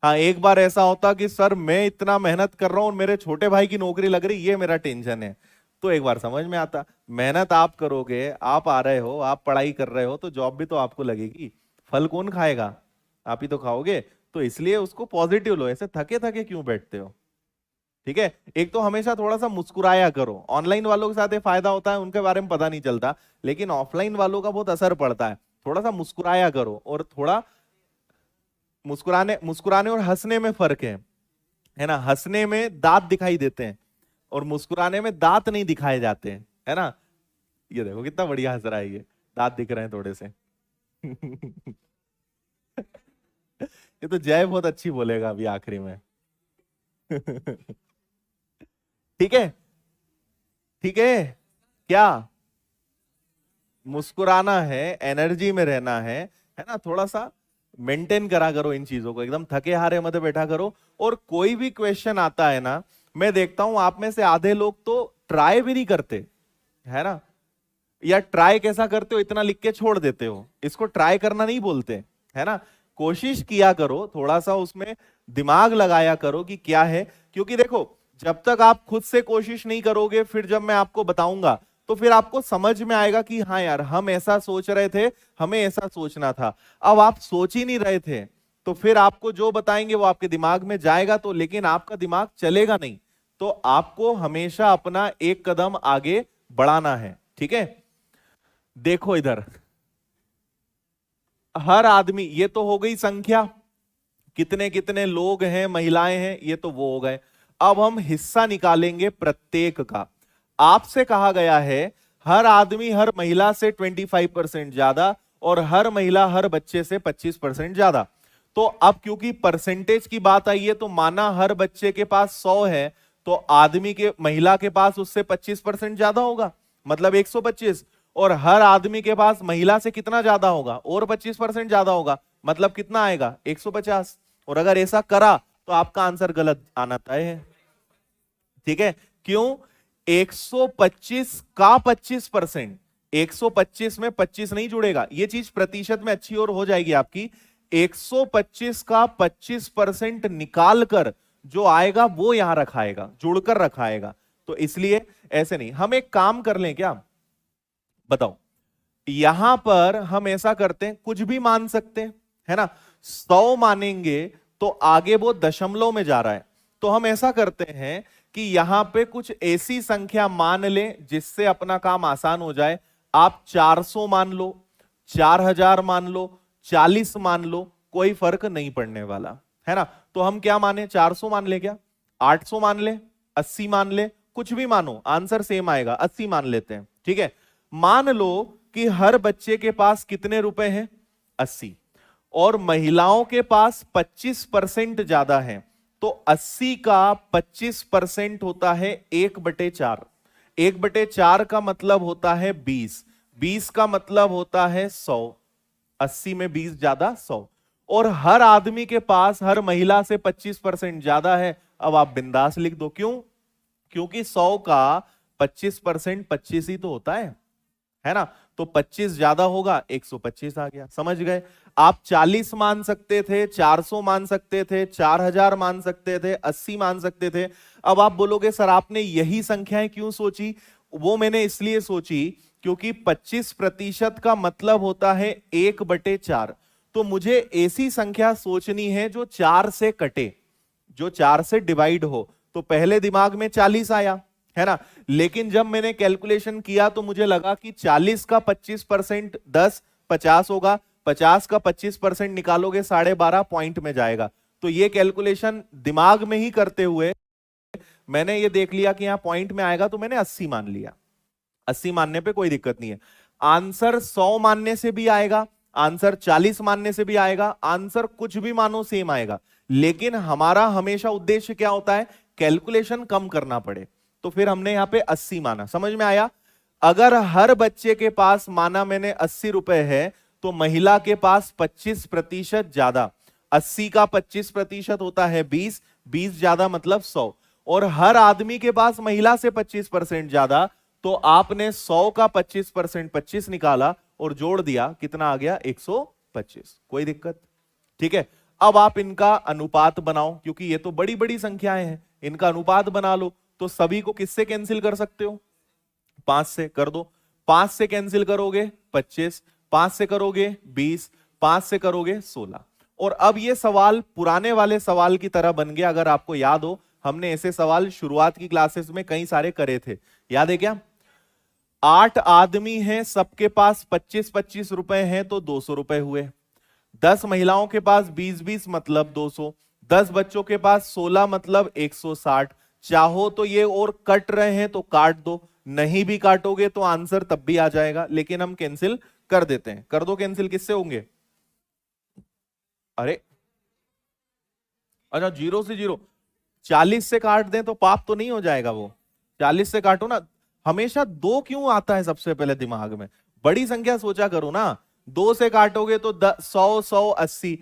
हाँ, एक बार ऐसा होता कि सर मैं इतना मेहनत कर रहा हूं और मेरे छोटे भाई की नौकरी लग रही, ये मेरा टेंशन है, तो एक बार समझ में आता। मेहनत आप करोगे, आप आ रहे हो, आप पढ़ाई कर रहे हो, तो जॉब भी तो आपको लगेगी। फल कौन खाएगा? आप ही तो खाओगे। तो इसलिए उसको पॉजिटिव लो, ऐसे थके थके क्यों बैठते हो? ठीक है, एक तो हमेशा थोड़ा सा मुस्कुराया करो। ऑनलाइन वालों के साथ ये फायदा होता है, उनके बारे में पता नहीं चलता, लेकिन ऑफलाइन वालों का बहुत असर पड़ता है। थोड़ा सा मुस्कुराया करो, और थोड़ा मुस्कुराने मुस्कुराने और हंसने में फर्क है ना? हंसने में दांत दिखाई देते हैं और मुस्कुराने में दांत नहीं दिखाए जाते हैं, है ना? ये देखो कितना बढ़िया हंस रहा है, ये दांत दिख रहे हैं थोड़े से। ये तो जय बहुत अच्छी बोलेगा अभी आखिरी में। ठीक है, ठीक है। क्या? मुस्कुराना है, एनर्जी में रहना है ना? थोड़ा सा मेंटेन करा करो इन चीजों को, एकदम थके हारे मत बैठा करो। और कोई भी क्वेश्चन आता है ना, मैं देखता हूं आप में से आधे लोग तो ट्राई भी नहीं करते, है ना? या ट्राई कैसा करते हो, इतना लिख के छोड़ देते हो। इसको ट्राई करना नहीं बोलते, है ना? कोशिश किया करो, थोड़ा सा उसमें दिमाग लगाया करो कि क्या है। क्योंकि देखो, जब तक आप खुद से कोशिश नहीं करोगे, फिर जब मैं आपको बताऊंगा तो फिर आपको समझ में आएगा कि हाँ यार, हम ऐसा सोच रहे थे, हमें ऐसा सोचना था। अब आप सोच ही नहीं रहे थे, तो फिर आपको जो बताएंगे वो आपके दिमाग में जाएगा, तो लेकिन आपका दिमाग चलेगा नहीं। तो आपको हमेशा अपना एक कदम आगे बढ़ाना है, ठीक है? देखो इधर, हर आदमी, ये तो हो गई संख्या, कितने कितने लोग हैं, महिलाएं हैं, ये तो वो हो गए। अब हम हिस्सा निकालेंगे प्रत्येक का। आपसे कहा गया है हर आदमी हर महिला से 25% ज्यादा और हर महिला हर बच्चे से 25% ज्यादा। तो अब क्योंकि परसेंटेज की बात आई है, तो माना हर बच्चे के पास 100 है, तो आदमी के महिला के पास उससे 25% ज्यादा होगा, मतलब 125। और हर आदमी के पास महिला से कितना ज्यादा होगा? और 25% ज्यादा होगा, मतलब कितना आएगा? 150। और अगर ऐसा करा तो आपका आंसर गलत आना तय है, ठीक है? क्यों? 125 का 25%, 125 में 25 नहीं जुड़ेगा, ये चीज प्रतिशत में अच्छी और हो जाएगी आपकी। 125 का 25% निकाल कर जो आएगा वो यहां रखाएगा, जुड़कर रखाएगा। तो इसलिए ऐसे नहीं, हम एक काम कर लें क्या, बताओ? यहां पर हम ऐसा करते हैं, कुछ भी मान सकते हैं, है ना? 100 मानेंगे तो आगे वो दशमलव में जा रहा है, तो हम ऐसा करते हैं कि यहां पे कुछ ऐसी संख्या मान लें जिससे अपना काम आसान हो जाए। आप 400 मान लो, 4000 मान लो, 40 मान लो, कोई फर्क नहीं पड़ने वाला, है ना? तो हम क्या माने, 400 मान ले क्या, 800 मान ले, 80 मान ले, कुछ भी मानो, आंसर सेम आएगा। 80 मान लेते हैं, ठीक है? मान लो कि हर बच्चे के पास कितने रुपए हैं? 80। और महिलाओं के पास 25% ज्यादा है, तो 80 का 25% होता है 1/4। 1/4 का मतलब होता है 20, 20 का मतलब होता है 100, 80 में 20 ज्यादा 100। और हर आदमी के पास हर महिला से 25% ज्यादा है। अब आप बिंदास लिख दो, क्यों? क्योंकि 100 का 25% 25 ही तो होता है ना? तो 25 ज्यादा होगा, 125 आ गया। समझ गए? आप 40 मान सकते थे, 400 मान सकते थे, 4000 मान सकते थे, 80 मान सकते थे। अब आप बोलोगे सर आपने यही संख्याएं क्यों सोची? वो मैंने इसलिए सोची क्योंकि 25% का मतलब होता है 1/4। तो मुझे ऐसी संख्या सोचनी है जो 4 से कटे, जो 4 से डिवाइड हो। तो पहले दिमाग में 40 आया, है ना? लेकिन जब मैंने कैलकुलेशन किया तो मुझे लगा कि 40 का 25% 10, 50 होगा। 50 का 25% निकालोगे 12.5 पॉइंट में जाएगा। तो ये कैलकुलेशन दिमाग में ही करते हुए मैंने ये देख लिया कि यहां पॉइंट में आएगा, तो मैंने 80 मान लिया। 80 मानने पे कोई दिक्कत नहीं है। आंसर 100 मानने से भी आएगा, आंसर 40 मानने से भी आएगा, आंसर कुछ भी मानो सेम आएगा। लेकिन हमारा हमेशा उद्देश्य क्या होता है? कैलकुलेशन कम करना पड़े। तो फिर हमने यहां पे 80 माना। समझ में आया? अगर हर बच्चे के पास माना मैंने 80 रुपए है, तो महिला के पास 25% ज्यादा। 80 का 25% होता है 20, 20 ज्यादा मतलब 100। और हर आदमी के पास महिला से 25% ज्यादा, तो आपने 100 का 25% 25 निकाला और जोड़ दिया, कितना आ गया? 125। कोई दिक्कत? ठीक है। अब आप इनका अनुपात बनाओ, क्योंकि ये तो बड़ी बड़ी संख्याएं हैं, इनका अनुपात बना लो। तो सभी को किससे कैंसिल कर सकते हो? 5 से कर दो। 5 से कैंसिल करोगे 25, 5 से करोगे 20, 5 से करोगे 16। और अब ये सवाल पुराने वाले सवाल की तरह बन गया। अगर आपको याद हो, हमने ऐसे सवाल शुरुआत की क्लासेस में कई सारे करे थे, याद है क्या? 8 आदमी हैं, सबके पास 25-25 रुपए हैं, तो 200 रुपए हुए। 10 महिलाओं के पास 20-20 मतलब 200। 10 बच्चों के पास 16 मतलब 160। चाहो तो ये और कट रहे हैं तो काट दो, नहीं भी काटोगे तो आंसर तब भी आ जाएगा, लेकिन हम कैंसिल कर देते हैं। कर दो कैंसिल, किससे होंगे? अरे अच्छा, 0 से 0। 40 से काट दें तो पाप तो नहीं हो जाएगा वो? 40 से काटो ना। हमेशा दो क्यों आता है सबसे पहले दिमाग में? बड़ी संख्या सोचा करो ना। 2 से काटोगे तो 100, 100, 80।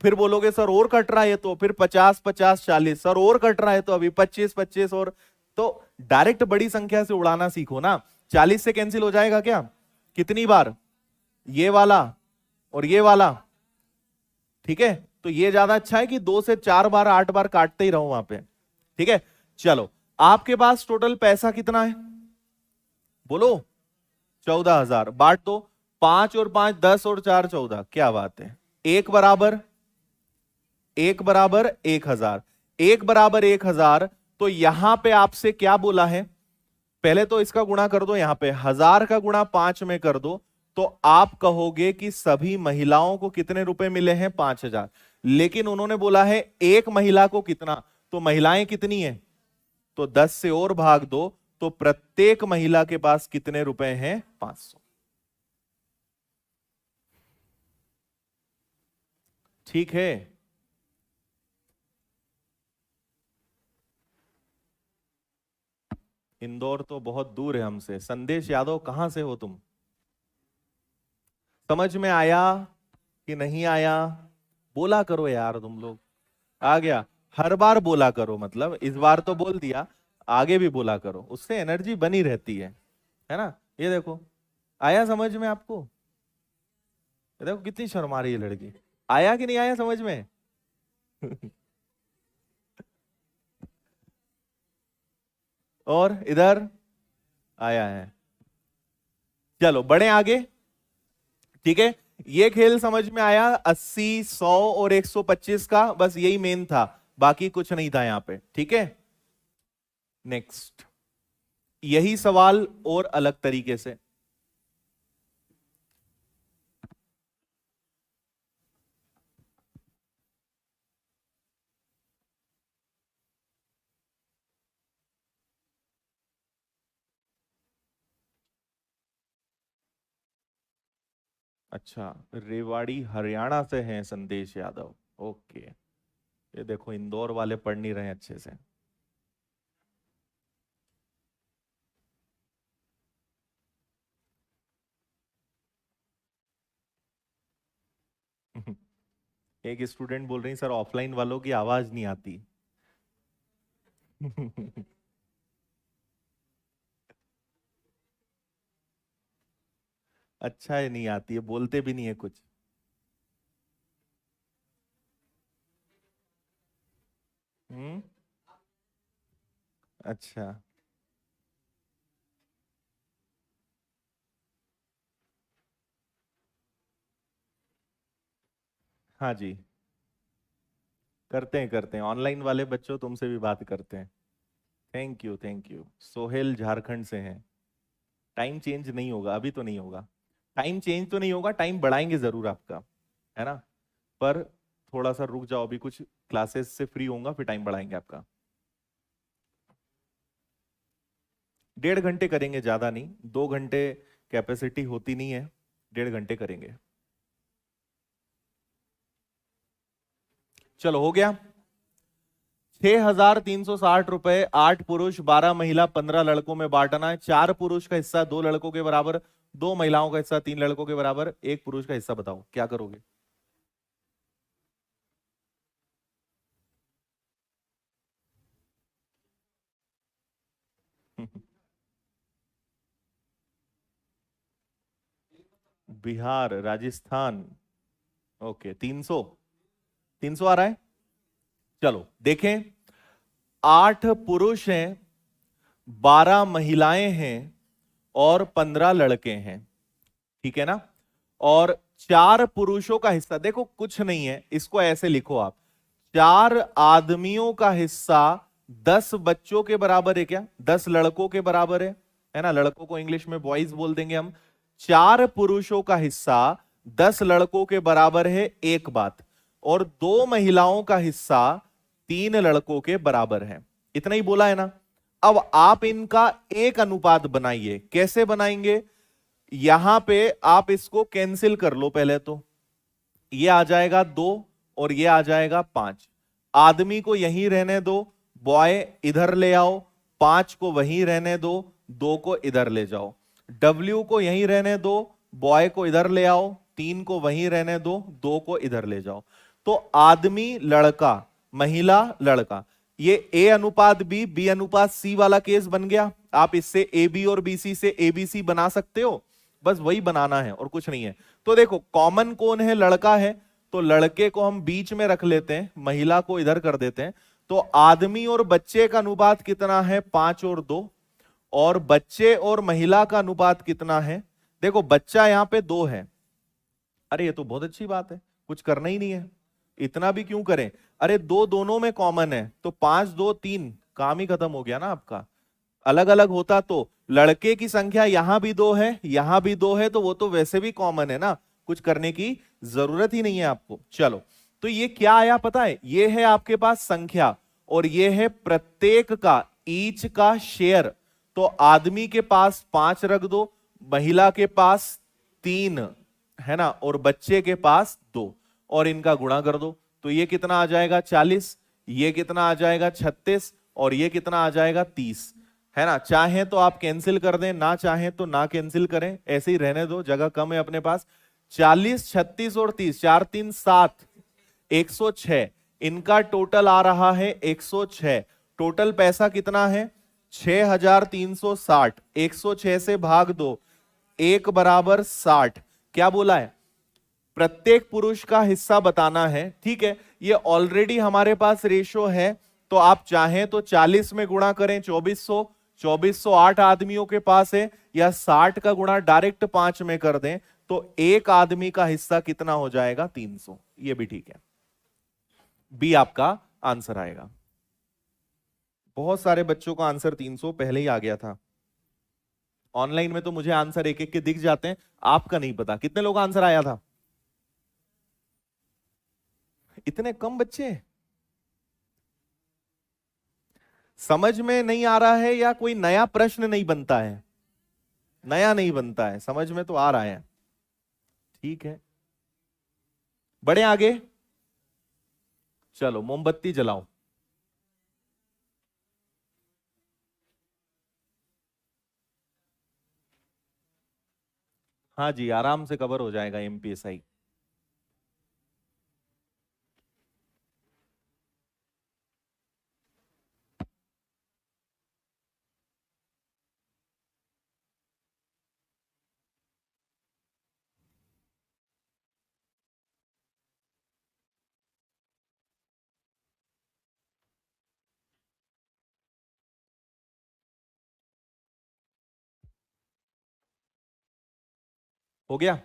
फिर बोलोगे सर और कट रहा है, तो फिर 50, 50, 40। सर और कट रहा है, तो अभी 25, 25 और। तो डायरेक्ट बड़ी संख्या से उड़ाना सीखो ना। 40 से कैंसिल हो जाएगा क्या? कितनी बार? ये वाला और ये वाला। ठीक है, तो ये ज्यादा अच्छा है कि 2 से 4 बार 8 बार काटते ही रहो वहां पे। ठीक है, चलो। आपके पास टोटल पैसा कितना है? बोलो। 14,000। बांट दो। 5 और 5 10 और 4 14। क्या बात है? एक बराबर, एक बराबर 1,000। एक बराबर 1,000। तो यहां पे आपसे क्या बोला है? पहले तो इसका गुणा कर दो, यहां पे 1000 का गुणा 5 में कर दो। तो आप कहोगे कि सभी महिलाओं को कितने रुपए मिले हैं? 5,000। लेकिन उन्होंने बोला है एक महिला को कितना, तो महिलाएं कितनी है? तो 10 से और भाग दो, तो प्रत्येक महिला के पास कितने रुपए हैं? 500। ठीक है। इंदौर तो बहुत दूर है हमसे। संदेश यादव, कहां से हो तुम? समझ में आया कि नहीं आया? बोला करो यार तुम लोग। आ गया? हर बार बोला करो, मतलब इस बार तो बोल दिया, आगे भी बोला करो, उससे एनर्जी बनी रहती है ना? ये देखो, आया समझ में आपको? ये देखो कितनी शर्मा रही है लड़की। आया कि नहीं आया समझ में? और इधर आया है। चलो बढ़े आगे। ठीक है, ये खेल समझ में आया? 80, 100 और 125 का, बस यही मेन था, बाकी कुछ नहीं था यहां पे। ठीक है, नेक्स्ट। यही सवाल और अलग तरीके से। अच्छा, रेवाड़ी हरियाणा से हैं संदेश यादव। ओके, ये देखो इंदौर वाले पढ़ नहीं रहे अच्छे से। एक स्टूडेंट बोल रही सर ऑफलाइन वालों की आवाज नहीं आती। अच्छा है, नहीं आती है, बोलते भी नहीं है कुछ। हम्म। अच्छा। हाँ जी, करते हैं ऑनलाइन वाले बच्चों, तुमसे भी बात करते हैं। Thank you thank you. Sohail Jharkhand से हैं। टाइम चेंज नहीं होगा, अभी तो नहीं होगा। टाइम चेंज तो नहीं होगा, टाइम बढ़ाएंगे जरूर आपका, है ना। पर थोड़ा सा रुक जाओ, अभी कुछ क्लासेस से फ्री होऊंगा, फिर टाइम बढ़ाएंगे आपका। 1.5 घंटे करेंगे, ज्यादा नहीं, 2 घंटे कैपेसिटी होती नहीं है, 1.5 घंटे करेंगे। चलो हो गया। 6,360 रुपए, 8 पुरुष 12 महिला 15 लड़कों में बांटना है। 4 पुरुष का हिस्सा 2 लड़कों के बराबर, 2 महिलाओं का हिस्सा 3 लड़कों के बराबर, 1 पुरुष का हिस्सा बताओ क्या करोगे। बिहार, राजस्थान। ओके, 300, 300 आ रहा है। चलो देखें, 8 पुरुष हैं, 12 महिलाएं हैं और 15 लड़के हैं, ठीक है ना। और 4 पुरुषों का हिस्सा, देखो कुछ नहीं है, इसको ऐसे लिखो आप, 4 आदमियों का हिस्सा 10 बच्चों के बराबर है क्या, 10 लड़कों के बराबर है ना। लड़कों को इंग्लिश में बॉयज बोल देंगे हम। 4 पुरुषों का हिस्सा 10 लड़कों के बराबर है, एक बात। और 2 महिलाओं का हिस्सा 3 लड़कों के बराबर है, इतना ही बोला है ना। अब आप इनका एक अनुपात बनाइए, कैसे बनाएंगे। यहां पे आप इसको कैंसिल कर लो पहले तो, ये आ जाएगा 2 और ये आ जाएगा 5। आदमी को यहीं रहने दो, बॉय इधर ले आओ, 5 को वहीं रहने दो, 2 को इधर ले जाओ। डब्ल्यू को यहीं रहने दो, बॉय को इधर ले आओ, 3 को वहीं रहने दो, 2 को इधर ले जाओ। तो आदमी लड़का, महिला लड़का, ये ए अनुपात बी अनुपात सी वाला केस बन गया। आप इससे ए बी और बी सी से ए बी सी बना सकते हो, बस वही बनाना है और कुछ नहीं है। तो देखो कॉमन कौन है, लड़का है, तो लड़के को हम बीच में रख लेते हैं, महिला को इधर कर देते हैं। तो आदमी और बच्चे का अनुपात कितना है, 5 और 2। और बच्चे और महिला का अनुपात कितना है, देखो बच्चा यहां पे 2 है। अरे ये तो बहुत अच्छी बात है, कुछ करना ही नहीं है, इतना भी क्यों करें। अरे 2 दोनों में कॉमन है, तो 5 2 3, काम ही खत्म हो गया ना आपका। अलग अलग होता तो लड़के की संख्या यहां भी 2 है, यहां भी 2 है, तो वो तो वैसे भी कॉमन है ना, कुछ करने की जरूरत ही नहीं है आपको। चलो, तो ये क्या आया पता है, ये है आपके पास संख्या और ये है प्रत्येक का, ईच का शेयर। तो आदमी के पास 5 रख दो, महिला के पास 3, है ना, और बच्चे के पास 2, और इनका गुणा कर दो। तो ये कितना आ जाएगा 40, ये कितना आ जाएगा 36, और ये कितना आ जाएगा 30, है ना। चाहे तो आप कैंसिल कर दें, ना चाहे तो ना कैंसिल करें, ऐसे ही रहने दो, जगह कम है अपने पास। 40 36 और 30, 4 3 7, 106। इनका टोटल आ रहा है 106। टोटल पैसा कितना है, 6,360। 106 से भाग दो, 1 = 60। क्या बोला है, प्रत्येक पुरुष का हिस्सा बताना है, ठीक है। ये ऑलरेडी हमारे पास रेशो है, तो आप चाहें तो 40 में गुणा करें, 2400। 2400 8 आदमियों के पास है, या 60 का गुणा डायरेक्ट 5 में कर दें, तो एक आदमी का हिस्सा कितना हो जाएगा, 300। ये भी ठीक है, बी आपका आंसर आएगा। बहुत सारे बच्चों का आंसर 300 पहले ही आ गया था। ऑनलाइन में तो मुझे आंसर एक एक के दिख जाते हैं, आपका नहीं पता कितने लोग आंसर आया था। इतने कम बच्चे, समझ में नहीं आ रहा है या कोई नया प्रश्न नहीं बनता है। नया नहीं बनता है, समझ में तो आ रहा है। ठीक है, बढ़े आगे। चलो मोमबत्ती जलाओ। हाँ जी, आराम से कवर हो जाएगा एमपीएसआई। हो गया।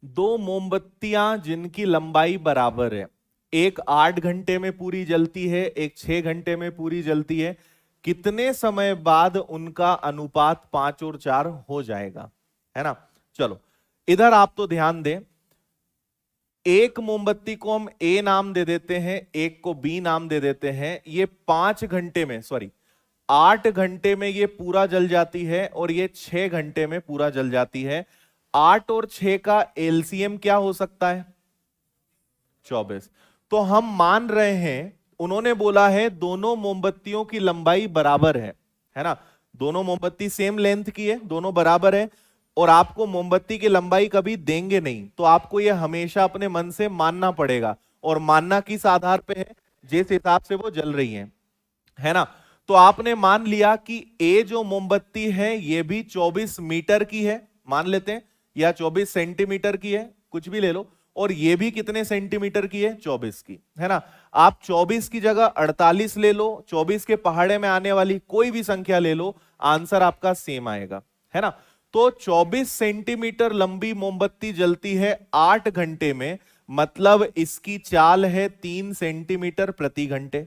दो मोमबत्तियां जिनकी लंबाई बराबर है, एक 8 घंटे में पूरी जलती है, एक 6 घंटे में पूरी जलती है, कितने समय बाद उनका अनुपात 5 और 4 हो जाएगा, है ना। चलो इधर आप तो ध्यान दें, एक मोमबत्ती को हम ए नाम दे देते हैं, एक को बी नाम दे देते हैं। ये 5 घंटे में, सॉरी 8 घंटे में ये पूरा जल जाती है और ये 6 घंटे में पूरा जल जाती है। 8 और 6 का एलसीएम क्या हो सकता है? 24। तो हम मान रहे हैं, उन्होंने बोला है दोनों मोमबत्तियों की लंबाई बराबर है ना। दोनों मोमबत्ती सेम लेंथ की है, दोनों बराबर है, और आपको मोमबत्ती की लंबाई कभी देंगे नहीं, तो आपको यह हमेशा अपने मन से मानना पड़ेगा। और मानना किस आधार पे है? जिस हिसाब से वो जल रही है ना। तो आपने मान लिया कि ए जो मोमबत्ती है ये भी 24 मीटर की है, मान लेते हैं, या 24 सेंटीमीटर की है, कुछ भी ले लो, और ये भी कितने सेंटीमीटर की है? 24 की, है ना। आप 24 की जगह 48 ले लो, 24 के पहाड़े में आने वाली कोई भी संख्या ले लो, आंसर आपका सेम आएगा, है ना। तो 24 सेंटीमीटर लंबी मोमबत्ती जलती है 8 घंटे में, मतलब इसकी चाल है 3 सेंटीमीटर प्रति घंटे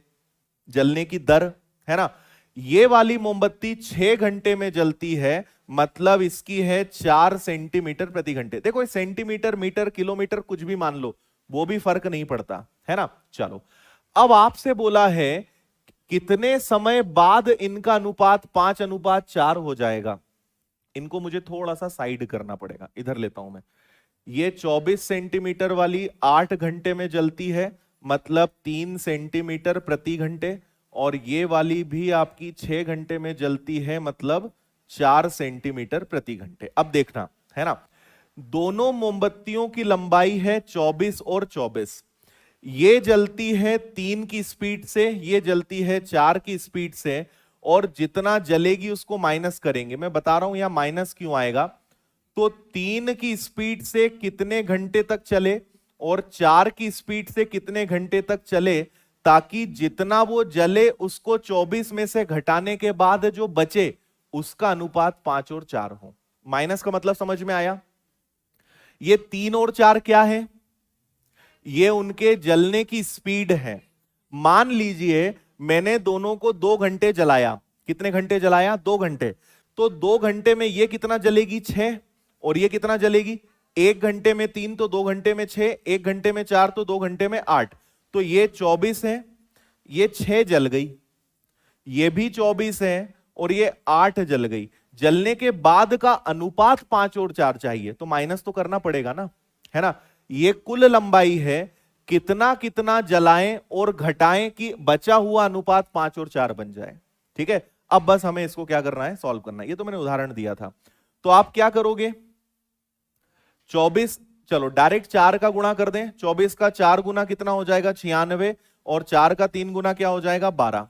जलने की दर, है ना। ये वाली मोमबत्ती 6 घंटे में जलती है, मतलब इसकी है 4 सेंटीमीटर प्रति घंटे। देखो सेंटीमीटर, मीटर, किलोमीटर कुछ भी मान लो, वो भी फर्क नहीं पड़ता, है ना। चलो अब आपसे बोला है कितने समय बाद इनका अनुपात 5:4 हो जाएगा। इनको मुझे थोड़ा सा साइड करना पड़ेगा, इधर लेता हूं मैं। ये 24 सेंटीमीटर वाली 8 घंटे में जलती है, मतलब 3 सेंटीमीटर प्रति घंटे, और ये वाली भी आपकी 6 घंटे में जलती है, मतलब 4 सेंटीमीटर प्रति घंटे। अब देखना, है ना, दोनों मोमबत्तियों की लंबाई है 24 और 24। ये जलती है 3 की स्पीड से, ये जलती है 4 की स्पीड से, और जितना जलेगी उसको माइनस करेंगे। मैं बता रहा हूं यहां माइनस क्यों आएगा। तो 3 की स्पीड से कितने घंटे तक चले और 4 की स्पीड से कितने घंटे तक चले, ताकि जितना वो जले उसको 24 में से घटाने के बाद जो बचे उसका अनुपात 5 और 4 हो। माइनस का मतलब समझ में आया। ये 3 और 4 क्या है? ये उनके जलने की स्पीड है। मान लीजिए मैंने दोनों को 2 घंटे जलाया। कितने घंटे जलाया? 2 घंटे। तो 2 घंटे में ये कितना जलेगी? 6। और ये कितना जलेगी? 1 घंटे में 3 तो 2 घंटे में 6, 1 घंटे में 4 तो 2 घंटे में 8। तो ये 24 है, ये 6 जल गई, ये भी 24 है, और ये 8 जल गई। जलने के बाद का अनुपात 5 और 4 चाहिए, तो माइनस तो करना पड़ेगा ना, है ना। ये कुल लंबाई है, कितना कितना जलाएं और घटाएं कि बचा हुआ अनुपात 5 और 4 बन जाए। ठीक है, अब बस हमें इसको क्या करना है? सॉल्व करना है। ये तो मैंने उदाहरण दिया था। तो आप क्या करोगे? 24, चलो डायरेक्ट 4 का गुणा कर दें। 24 का 4 गुना कितना हो जाएगा? 96, और 4 का 3 गुना क्या हो जाएगा? 12।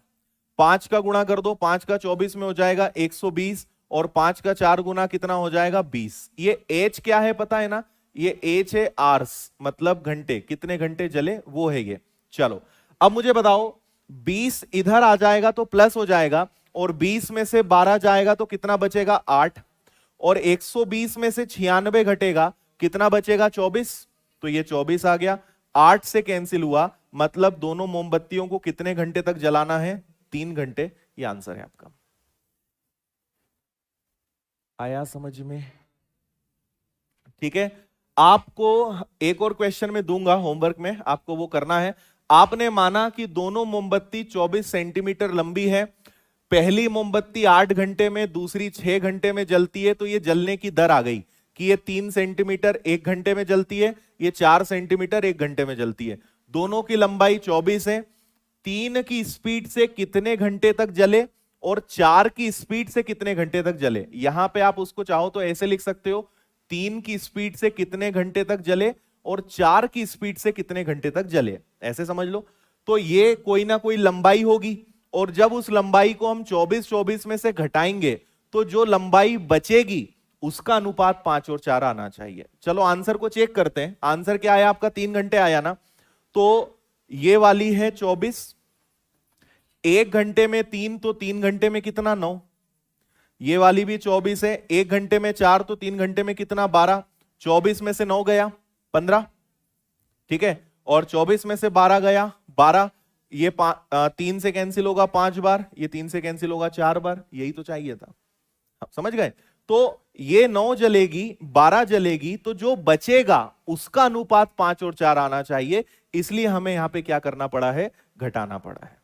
5 का गुणा कर दो, 5 का 24 में हो जाएगा 120, और 5 का 4 गुना कितना हो जाएगा? 20। ये एच क्या है पता है ना? ये एच है आर्स, मतलब घंटे, कितने घंटे जले वो है ये। चलो अब मुझे बताओ, 20 इधर आ जाएगा तो प्लस हो जाएगा, और 20 में से 12 जाएगा तो कितना बचेगा? 8, और 120 में से 96 घटेगा, कितना बचेगा? 24। तो ये 24 आ गया, 8 से कैंसिल हुआ, मतलब दोनों मोमबत्तियों को कितने घंटे तक जलाना है? 3 घंटे। ये आंसर है आपका। आया समझ में? ठीक है, आपको एक और क्वेश्चन में दूंगा होमवर्क में, आपको वो करना है। आपने माना कि दोनों मोमबत्ती 24 सेंटीमीटर लंबी है, पहली मोमबत्ती 8 घंटे में, दूसरी 6 घंटे में जलती है, तो ये जलने की दर आ गई कि ये 3 सेंटीमीटर 1 घंटे में जलती है, ये 4 सेंटीमीटर 1 घंटे में जलती है। दोनों की लंबाई 24 है। 3 की स्पीड से कितने घंटे तक जले और 4 की स्पीड से कितने घंटे तक जले। यहां पे आप उसको चाहो तो ऐसे लिख सकते हो, 3 की स्पीड से कितने घंटे तक जले और 4 की स्पीड से कितने घंटे तक जले, ऐसे समझ लो। तो ये कोई ना कोई लंबाई होगी, और जब उस लंबाई को हम 24 में से घटाएंगे तो जो लंबाई बचेगी उसका अनुपात 5 और 4 आना चाहिए। चलो आंसर को चेक करते हैं। आंसर क्या आया आपका? 3 घंटे आया ना। तो ये वाली है 24, 1 घंटे में 3, तो 3 घंटे में कितना? 9। ये वाली भी 24 है, 1 घंटे में 4, तो 3 घंटे में कितना? 12। 24 में से 9 गया 15, ठीक है, और 24 में से 12 गया 12। ये 3 से कैंसिल होगा 5 बार, ये 3 से कैंसिल होगा 4 बार। यही तो चाहिए था, समझ गए? तो ये 9 जलेगी, 12 जलेगी, तो जो बचेगा उसका अनुपात 5 और 4 आना चाहिए। इसलिए हमें यहां पे क्या करना पड़ा है? घटाना पड़ा है।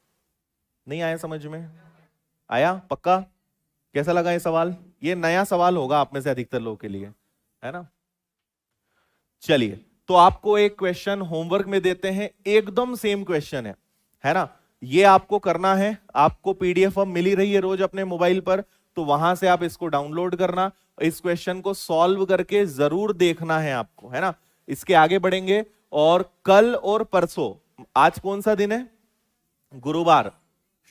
नहीं आया समझ में? आया पक्का? कैसा लगा ये सवाल? ये नया सवाल होगा आप में से अधिकतर लोगों के लिए, है ना? चलिए, तो आपको एक क्वेश्चन होमवर्क में देते हैं, एकदम सेम क्वेश्चन है ना? ये आपको करना है। आपको पीडीएफ अब मिल ही रही है रोज अपने मोबाइल पर, तो वहां से आप इसको डाउनलोड करना, इस क्वेश्चन को सॉल्व करके जरूर देखना है आपको, है ना? इसके आगे बढ़ेंगे। और कल और परसों, आज कौन सा दिन है? गुरुवार,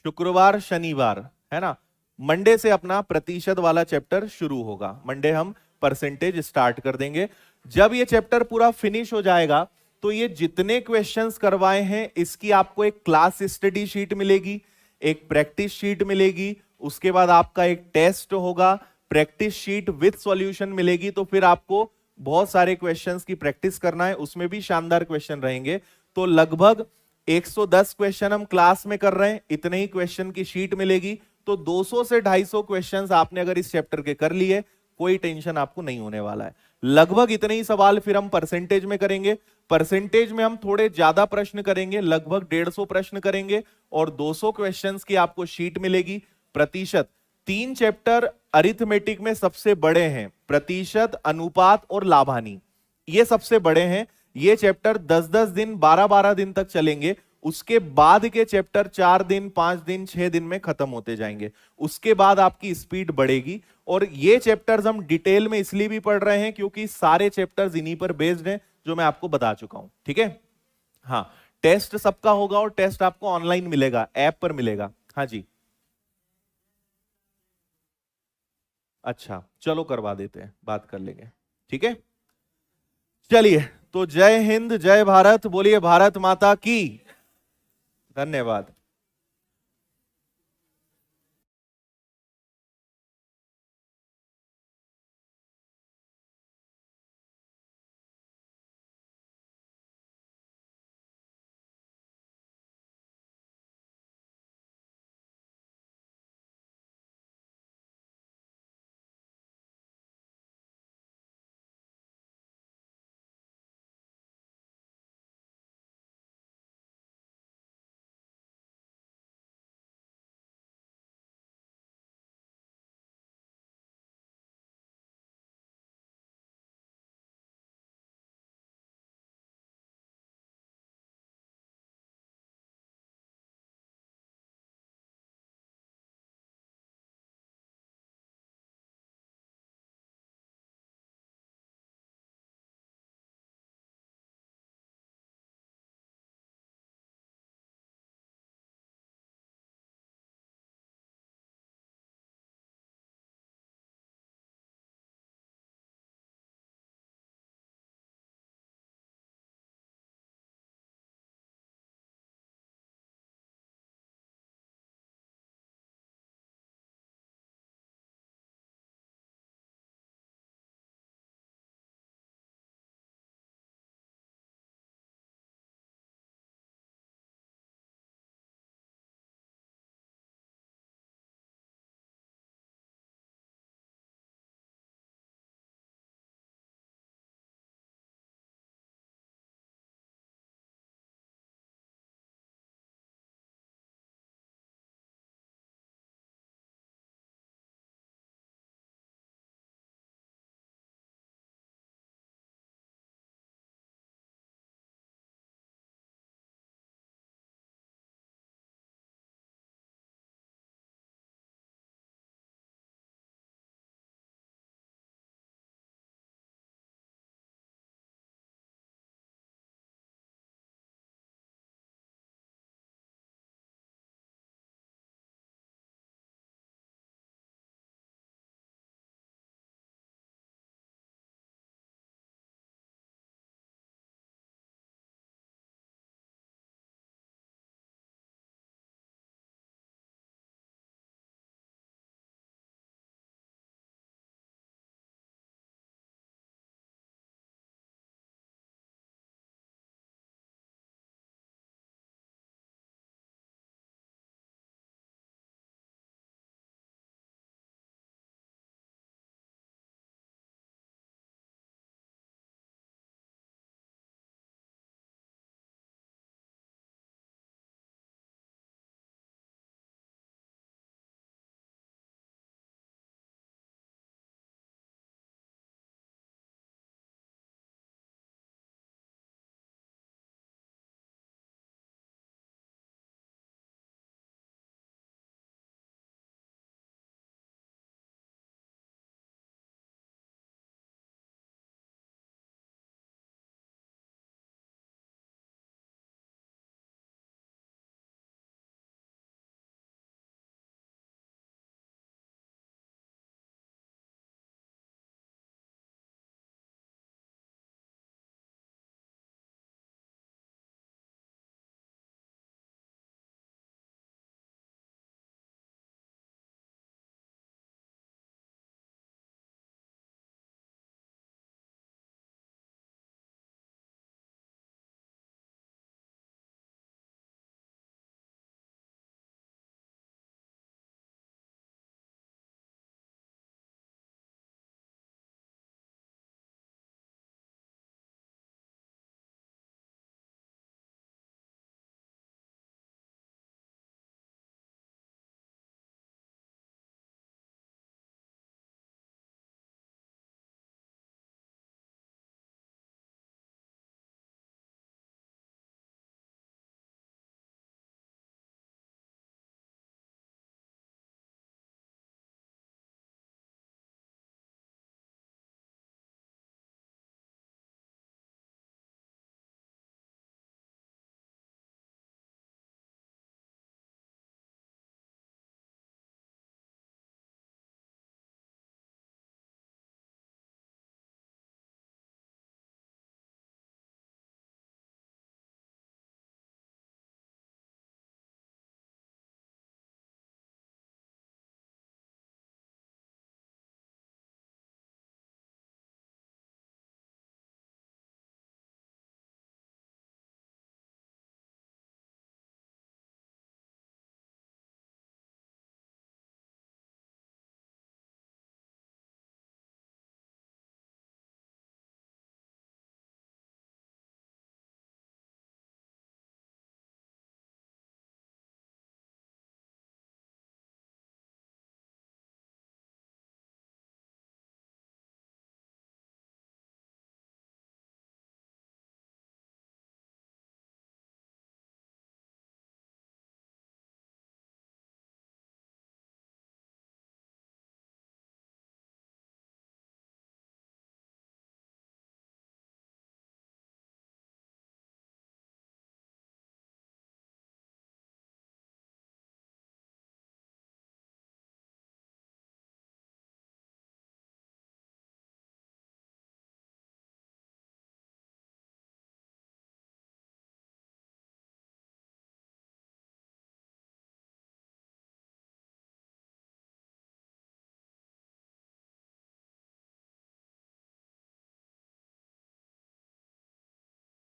शुक्रवार, शनिवार, है ना? मंडे से अपना प्रतिशत वाला चैप्टर शुरू होगा। मंडे हम परसेंटेज स्टार्ट कर देंगे। जब ये चैप्टर पूरा फिनिश हो जाएगा तो ये जितने क्वेश्चंस करवाए हैं इसकी आपको एक क्लास स्टडी शीट मिलेगी, एक प्रैक्टिस शीट मिलेगी, उसके बाद आपका एक टेस्ट होगा, प्रैक्टिस शीट विद सॉल्यूशन मिलेगी। तो फिर आपको बहुत सारे क्वेश्चंस की प्रैक्टिस करना है, उसमें भी शानदार क्वेश्चन रहेंगे। तो लगभग 110 क्वेश्चन हम क्लास में कर रहे हैं, इतने ही क्वेश्चन की शीट मिलेगी। तो 200 से 250 क्वेश्चंस आपने अगर इस चैप्टर के कर लिए, कोई टेंशन आपको नहीं होने वाला है। लगभग इतने ही सवाल फिर हम परसेंटेज में करेंगे। परसेंटेज में हम थोड़े ज्यादा प्रश्न करेंगे, लगभग 150 प्रश्न करेंगे, और 200 क्वेश्चंस की आपको शीट मिलेगी। प्रतिशत 3 चैप्टर अरिथमेटिक में सबसे बड़े हैं, प्रतिशत, अनुपात और लाभानी, ये सबसे बड़े हैं। ये चैप्टर 10-10 दिन, 12-12 दिन तक चलेंगे। उसके बाद के चैप्टर 4 दिन, 5 दिन, 6 दिन में खत्म होते जाएंगे। उसके बाद आपकी स्पीड बढ़ेगी। और ये चैप्टर्स हम डिटेल में इसलिए भी पढ़ रहे हैं क्योंकि सारे चैप्टर्स इन्हीं पर बेस्ड हैं जो मैं आपको बता चुका हूं, ठीक है? हाँ, टेस्ट सबका होगा और टेस्ट आपको ऑनलाइन मिलेगा, ऐप पर मिलेगा। हाँ जी, अच्छा चलो करवा देते हैं, बात कर लेंगे, ठीक है? चलिए, तो जय हिंद, जय भारत, बोलिए भारत माता की। धन्यवाद।